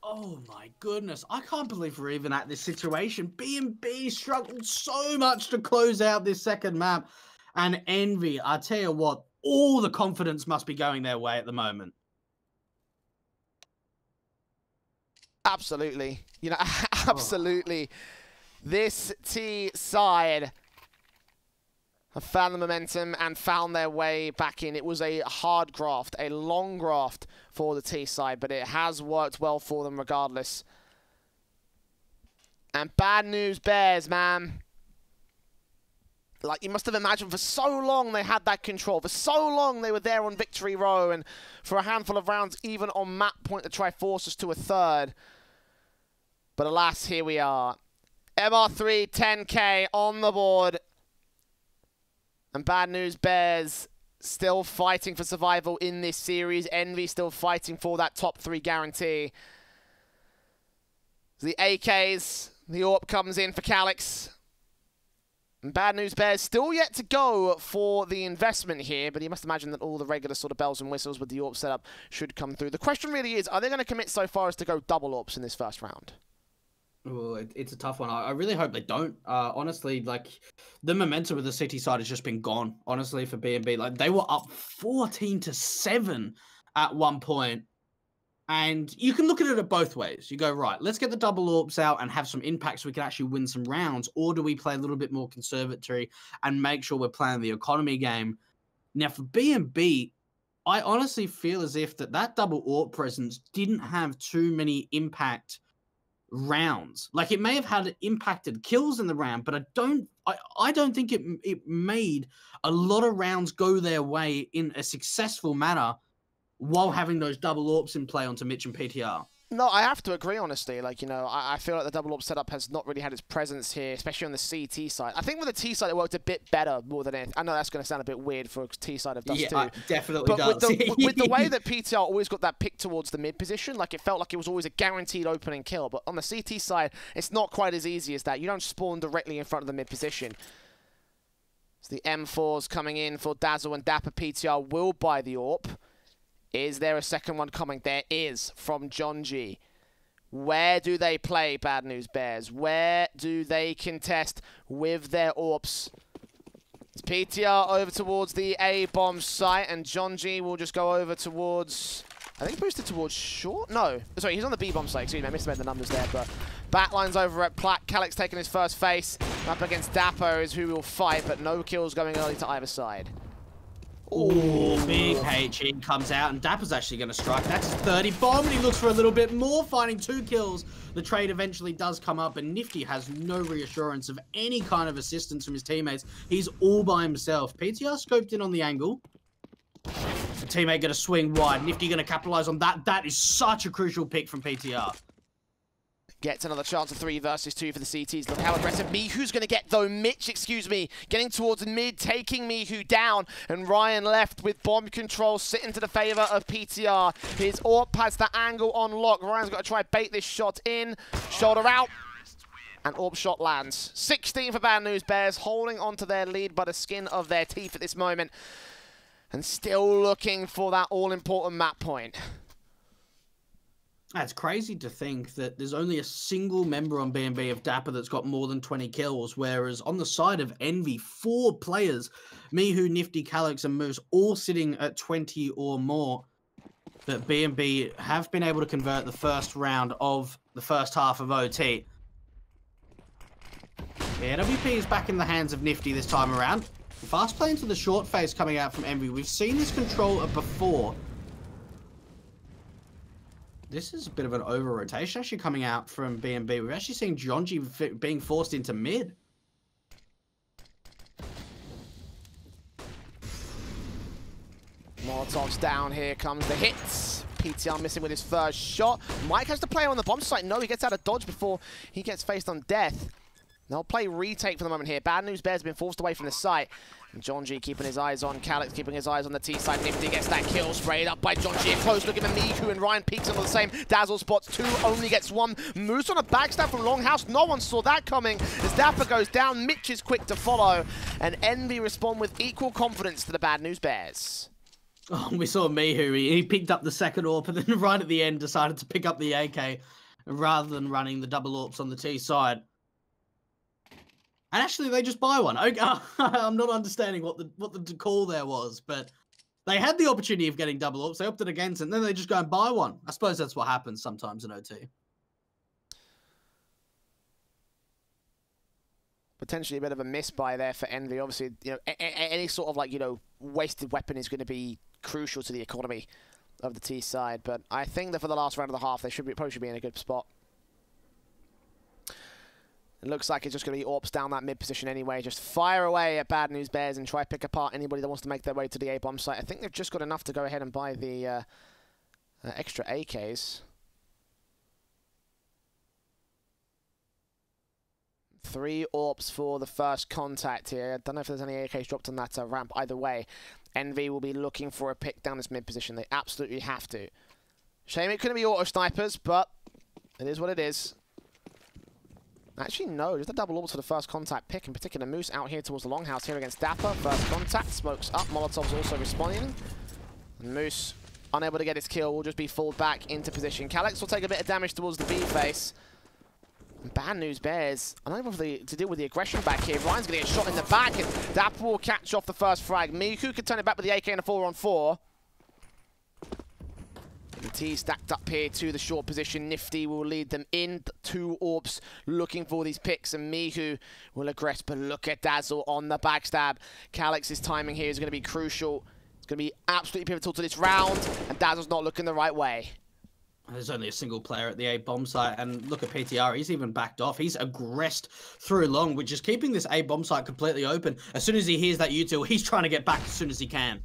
Oh my goodness, I can't believe we're even at this situation. B&B struggled so much to close out this second map. And Envy, I tell you what, all the confidence must be going their way at the moment. Absolutely. You know, absolutely. This T side have found the momentum and found their way back in. It was a hard graft, a long graft for the T side, but it has worked well for them regardless. And Bad News Bears, man. Like, you must have imagined for so long they had that control. For so long they were there on victory row, and for a handful of rounds, even on map point to try force us to a third. But alas, here we are. MR3, 10K on the board. And Bad News Bears still fighting for survival in this series. Envy still fighting for that top 3 guarantee. The AKs, the AWP comes in for Calyx. And Bad News Bears still yet to go for the investment here, but you must imagine that all the regular sort of bells and whistles with the AWP setup should come through. The question really is, are they going to commit so far as to go double AWPs in this first round? Oh, it's a tough one. I really hope they don't. Honestly, like, the momentum of the City side has just been gone, honestly, for B&B. Like, they were up 14-7 at one point. And you can look at it both ways. You go, right, let's get the double AWPs out and have some impact so we can actually win some rounds. Or do we play a little bit more conservatory and make sure we're playing the economy game? Now, for B&B, I honestly feel as if that double AWP presence didn't have too many impact rounds. Like, it may have had impacted kills in the round, but I don't think it made a lot of rounds go their way in a successful manner while having those double AWPs in play onto Mitch and PTR. No, I have to agree, honestly. Like, you know, I feel like the double AWP setup has not really had its presence here, especially on the CT side. I think with the T side, it worked a bit better more than anything. I know that's going to sound a bit weird for T side of Dust2. Yeah, definitely but does. with the way that PTR always got that pick towards the mid position, like, it felt like it was always a guaranteed opening kill. But on the CT side, it's not quite as easy as that. You don't spawn directly in front of the mid position. So the M4s coming in for Dazzle and Dapper. PTR will buy the AWP. Is there a second one coming? There is, from John G. Where do they play, Bad News Bears? Where do they contest with their AWPs? It's PTR over towards the A-bomb site, and John G will just go over towards... I think boosted towards short? No. Sorry, he's on the B-bomb site. Excuse me, I misread the numbers there, but... Batline's over at Plat. Calyx taking his first face. Up against Dapper is who will fight, but no kills going early to either side. Oh, big HE comes out, and Dapper's actually going to strike. That's his 30 bomb, and he looks for a little bit more, finding 2 kills. The trade eventually does come up, and Nifty has no reassurance of any kind of assistance from his teammates. He's all by himself. PTR scoped in on the angle. The teammate going to swing wide. Nifty going to capitalize on that. That is such a crucial pick from PTR. Gets another chance of 3 versus 2 for the CTs. Look how aggressive Mihu's going to get, though. Mitch, excuse me, getting towards mid, taking Mihu down. And Ryan left with bomb control, sitting to the favor of PTR. His AWP has the angle on lock. Ryan's got to try bait this shot in. Shoulder out. And AWP shot lands. 16 for Bad News Bears, holding on to their lead by the skin of their teeth at this moment. And still looking for that all-important map point. It's crazy to think that there's only a single member on B&B of Dapper that's got more than 20 kills, whereas on the side of Envy, 4 players, Mihu, Nifty, Calyx, and Moose, all sitting at 20 or more. That B&B have been able to convert the first round of the first half of OT. Yeah, WP is back in the hands of Nifty this time around. Fast play into the short phase coming out from Envy. We've seen this controller before. This is a bit of an over-rotation actually coming out from B&B. We've actually seen Jonji being forced into mid. Molotov's down, here comes the hits. PTR missing with his first shot. Mike has to play on the bomb site. No, he gets out of dodge before he gets faced on death. They'll play retake for the moment here. Bad News Bears have been forced away from the site. And John G keeping his eyes on Calyx, keeping his eyes on the T side. Nifty gets that kill, sprayed up by John G. A close look at Miku, and Ryan peeks on the same. Dazzle spots 2, only gets 1. Moose on a backstab from Longhouse. No one saw that coming. As Dapper goes down, Mitch is quick to follow. And Envy respond with equal confidence to the Bad News Bears. Oh, we saw Mihu. He picked up the second AWP, and then right at the end decided to pick up the AK rather than running the double AWPs on the T side. And actually, they just buy one. I'm not understanding what the call there was, but they had the opportunity of getting double AWPs. They opted against it, and then they just go and buy one. I suppose that's what happens sometimes in OT. Potentially a bit of a misbuy there for Envy. Obviously, you know, any sort of, like, you know, wasted weapon is going to be crucial to the economy of the T side. But I think that for the last round of the half, they probably should be in a good spot. It looks like it's just going to be AWPs down that mid position anyway. Just fire away at Bad News Bears and try to pick apart anybody that wants to make their way to the A-bomb site. I think they've just got enough to go ahead and buy the extra AKs. 3 AWPs for the first contact here. I don't know if there's any AKs dropped on that ramp. Either way, Envy will be looking for a pick down this mid position. They absolutely have to. Shame it couldn't be auto snipers, but it is what it is. Actually, no, just a double AWPs for the first contact pick. In particular, Moose out here towards the longhouse here against Dapper. First contact, smokes up. Molotov's also responding. And Moose, unable to get his kill, will just be pulled back into position. Calyx will take a bit of damage towards the B face. Bad news bears, unable to deal with the aggression back here. Ryan's going to get shot in the back, and Dapper will catch off the first frag. Miku can turn it back with the AK and a 4-on-4. The T stacked up here to the short position. Nifty will lead them in. 2 AWPs looking for these picks, and Miku will aggress, but look at Dazzle on the backstab. Calyx's timing here is going to be crucial. It's going to be absolutely pivotal to this round, and Dazzle's not looking the right way. There's only a single player at the A bomb site, and look at PTR, he's even backed off. He's aggressed through long, which is keeping this A bomb site completely open. As soon as he hears that util, he's trying to get back as soon as he can.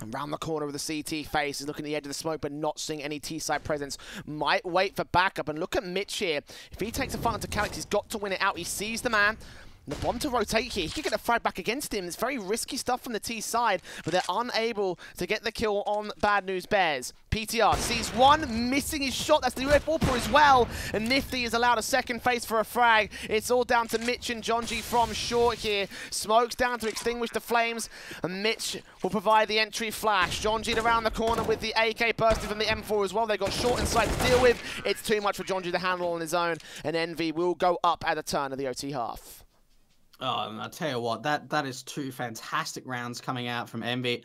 And round the corner of the CT face is looking at the edge of the smoke, but not seeing any T-side presence. Might wait for backup, and look at Mitch here. If he takes a fight onto Calyx, he's got to win it out. He sees the man. The bomb to rotate here. He could get a frag back against him. It's very risky stuff from the T side, but they're unable to get the kill on Bad News Bears. PTR sees one, missing his shot. That's the UF AWPer as well. And Nifty is allowed a second face for a frag. It's all down to Mitch and Jonji from short here. Smokes down to extinguish the flames, and Mitch will provide the entry flash. Jonji around the corner with the AK bursting from the M4 as well. They've got short inside to deal with. It's too much for Jonji to handle on his own, and Envy will go up at a turn of the OT half. Oh, and I tell you what, that is 2 fantastic rounds coming out from Envy,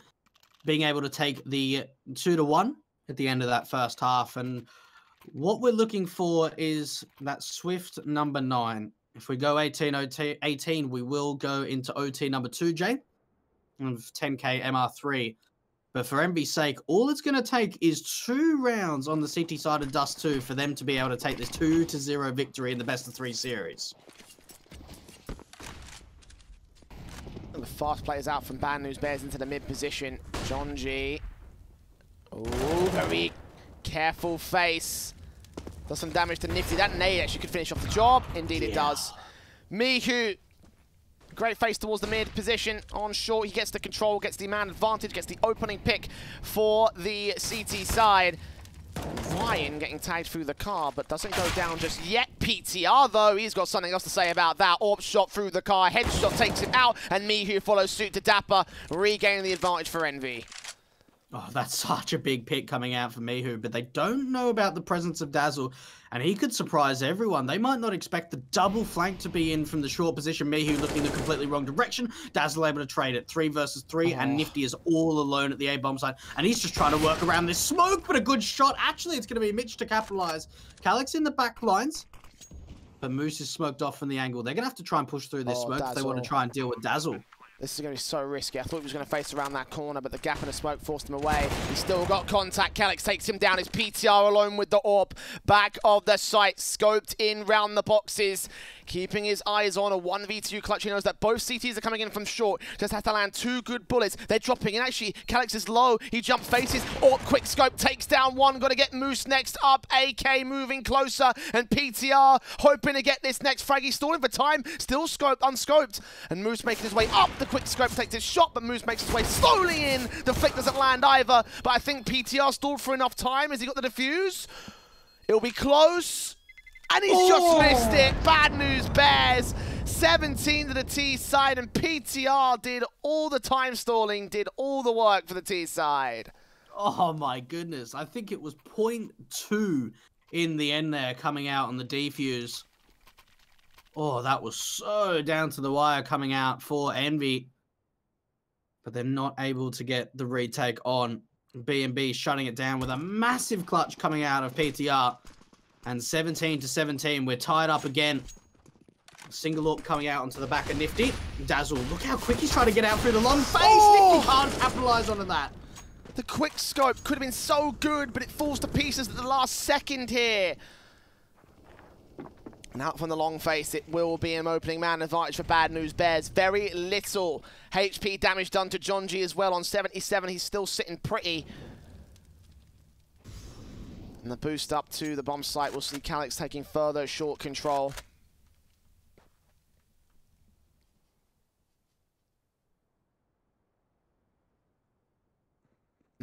being able to take the 2-1 at the end of that first half. And what we're looking for is that swift number 9. If we go 18, we will go into OT number 2, Jay, of 10k MR3. But for Envy's sake, all it's going to take is 2 rounds on the CT side of Dust2 for them to be able to take this 2-0 victory in the best of 3 series. The fast players out from Bad News Bears into the mid position. Jonji. Oh, very careful face. Does some damage to Nifty. That nade actually could finish off the job. Indeed it does. Miku. Great face towards the mid position. On short, he gets the control, gets the man advantage, gets the opening pick for the CT side. Ryan getting tagged through the car, but doesn't go down just yet. PTR, though, he's got something else to say about that. AWP shot through the car, headshot takes him out, and Mihu follows suit to Dapper, regaining the advantage for Envy. Oh, that's such a big pick coming out for Mihu, but they don't know about the presence of Dazzle, and he could surprise everyone. They might not expect the double flank to be in from the short position. Mihu looking the completely wrong direction. Dazzle able to trade it 3 versus 3, and Nifty is all alone at the A bomb side, and he's just trying to work around this smoke, but a good shot. Actually, it's going to be Mitch to capitalize. Calyx in the back lines, but Moose is smoked off from the angle. They're going to have to try and push through this smoke if they want to try and deal with Dazzle. This is going to be so risky. I thought he was going to face around that corner, but the gap in the smoke forced him away. He's still got contact. Calyx takes him down. His PTR alone with the AWP. Back of the site, scoped in round the boxes. Keeping his eyes on a 1v2 clutch. He knows that both CTs are coming in from short. Just has to land 2 good bullets. They're dropping in. Actually, Calyx is low. He jump faces. AWP quick scope takes down one. Got to get Moose next up. AK moving closer. And PTR hoping to get this next frag. He's stalling for time. Still scoped, unscoped. And Moose making his way up. The quick scope takes his shot, but Moose makes his way slowly in. The flick doesn't land either. But I think PTR stalled for enough time. Has he got the defuse? It'll be close. And he's just missed it. Bad News Bears. 17 to the T side, and PTR did all the time stalling, did all the work for the T side. Oh my goodness. I think it was 0.2 in the end there coming out on the defuse. Oh, that was so down to the wire coming out for Envy. But they're not able to get the retake on. B&B shutting it down with a massive clutch coming out of PTR. And 17 to 17, we're tied up again. Single AWP coming out onto the back of Nifty. Dazzle, look how quick he's trying to get out through the long face. Nifty can't capitalize onto that. The quick scope could have been so good, but it falls to pieces at the last second here. And out from the long face, it will be an opening man advantage for Bad News Bears. Very little HP damage done to Jonji as well on 77. He's still sitting pretty. And the boost up to the bomb site, we'll see Calyx taking further short control.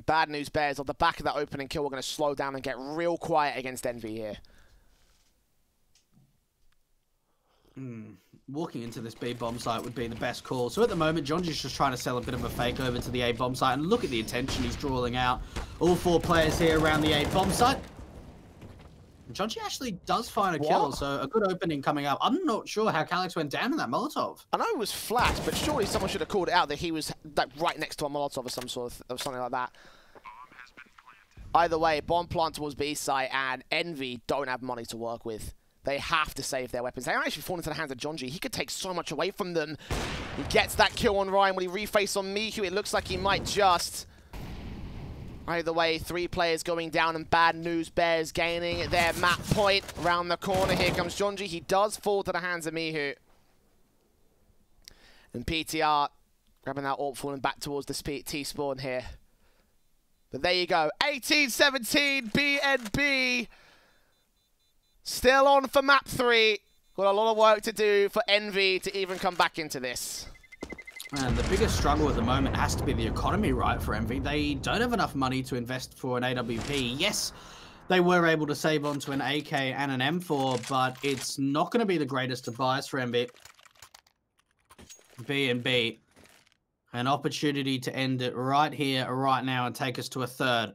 Bad News Bears, off the back of that opening kill, we're going to slow down and get real quiet against Envy here. Walking into this B bomb site would be the best call. So at the moment, Jonji's just trying to sell a bit of a fake over to the A bomb site. And look at the attention he's drawing out. All 4 players here around the A bomb site. Jonji actually does find a kill, so a good opening coming up. I'm not sure how Calyx went down in that Molotov. I know it was flat, but surely someone should have called it out that he was like right next to a Molotov or some sort of something like that. Either way, bomb plant towards B site, and Envy don't have money to work with. They have to save their weapons. They don't actually fall into the hands of Jonji. He could take so much away from them. He gets that kill on Ryan. Will he reface on Mihu? It looks like he might just. Either way, 3 players going down, and Bad News Bears gaining their map point. Around the corner, here comes Jonji. He does fall to the hands of Mihu. And PTR grabbing that AWP, falling back towards the T-spawn here. But there you go. 18-17, BNB. Still on for map 3. Got a lot of work to do for Envy to even come back into this. And the biggest struggle at the moment has to be the economy, right, for Envy. They don't have enough money to invest for an AWP. Yes, they were able to save onto an AK and an M4, but it's not going to be the greatest of buys for Envy. B&B. An opportunity to end it right here, right now, and take us to a 3rd.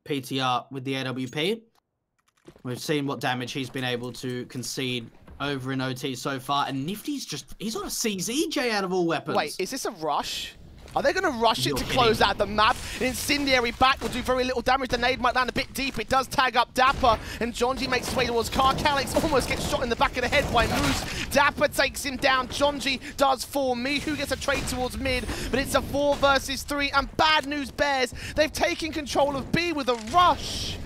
PTR with the AWP. We've seen what damage he's been able to concede over in OT so far, and Nifty's he's on a CZJ out of all weapons. Wait, is this a rush? Are they going to rush it to close out the map? An incendiary back will do very little damage. The nade might land a bit deep. It does tag up Dapper, and Jonji makes his way towards Car. Calyx almost gets shot in the back of the head by Moose. Dapper takes him down. Jonji does fall. Mihu gets a trade towards mid, but it's a 4 versus 3, and Bad News Bears, they've taken control of B with a rush.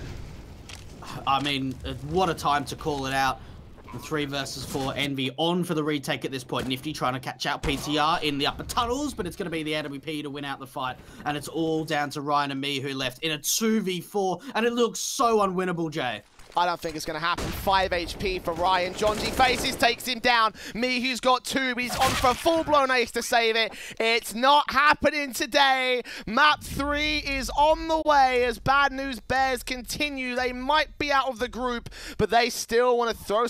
I mean, what a time to call it out. 3 versus 4, Envy on for the retake at this point. Nifty trying to catch out PTR in the upper tunnels, but it's going to be the AWP to win out the fight. And it's all down to Ryan and me who left in a 2v4, and it looks so unwinnable, Jay. I don't think it's going to happen. 5 HP for Ryan. Jonji faces, takes him down. Mihu's got 2. He's on for a full-blown ace to save it. It's not happening today. Map 3 is on the way as Bad News Bears continue. They might be out of the group, but they still want to throw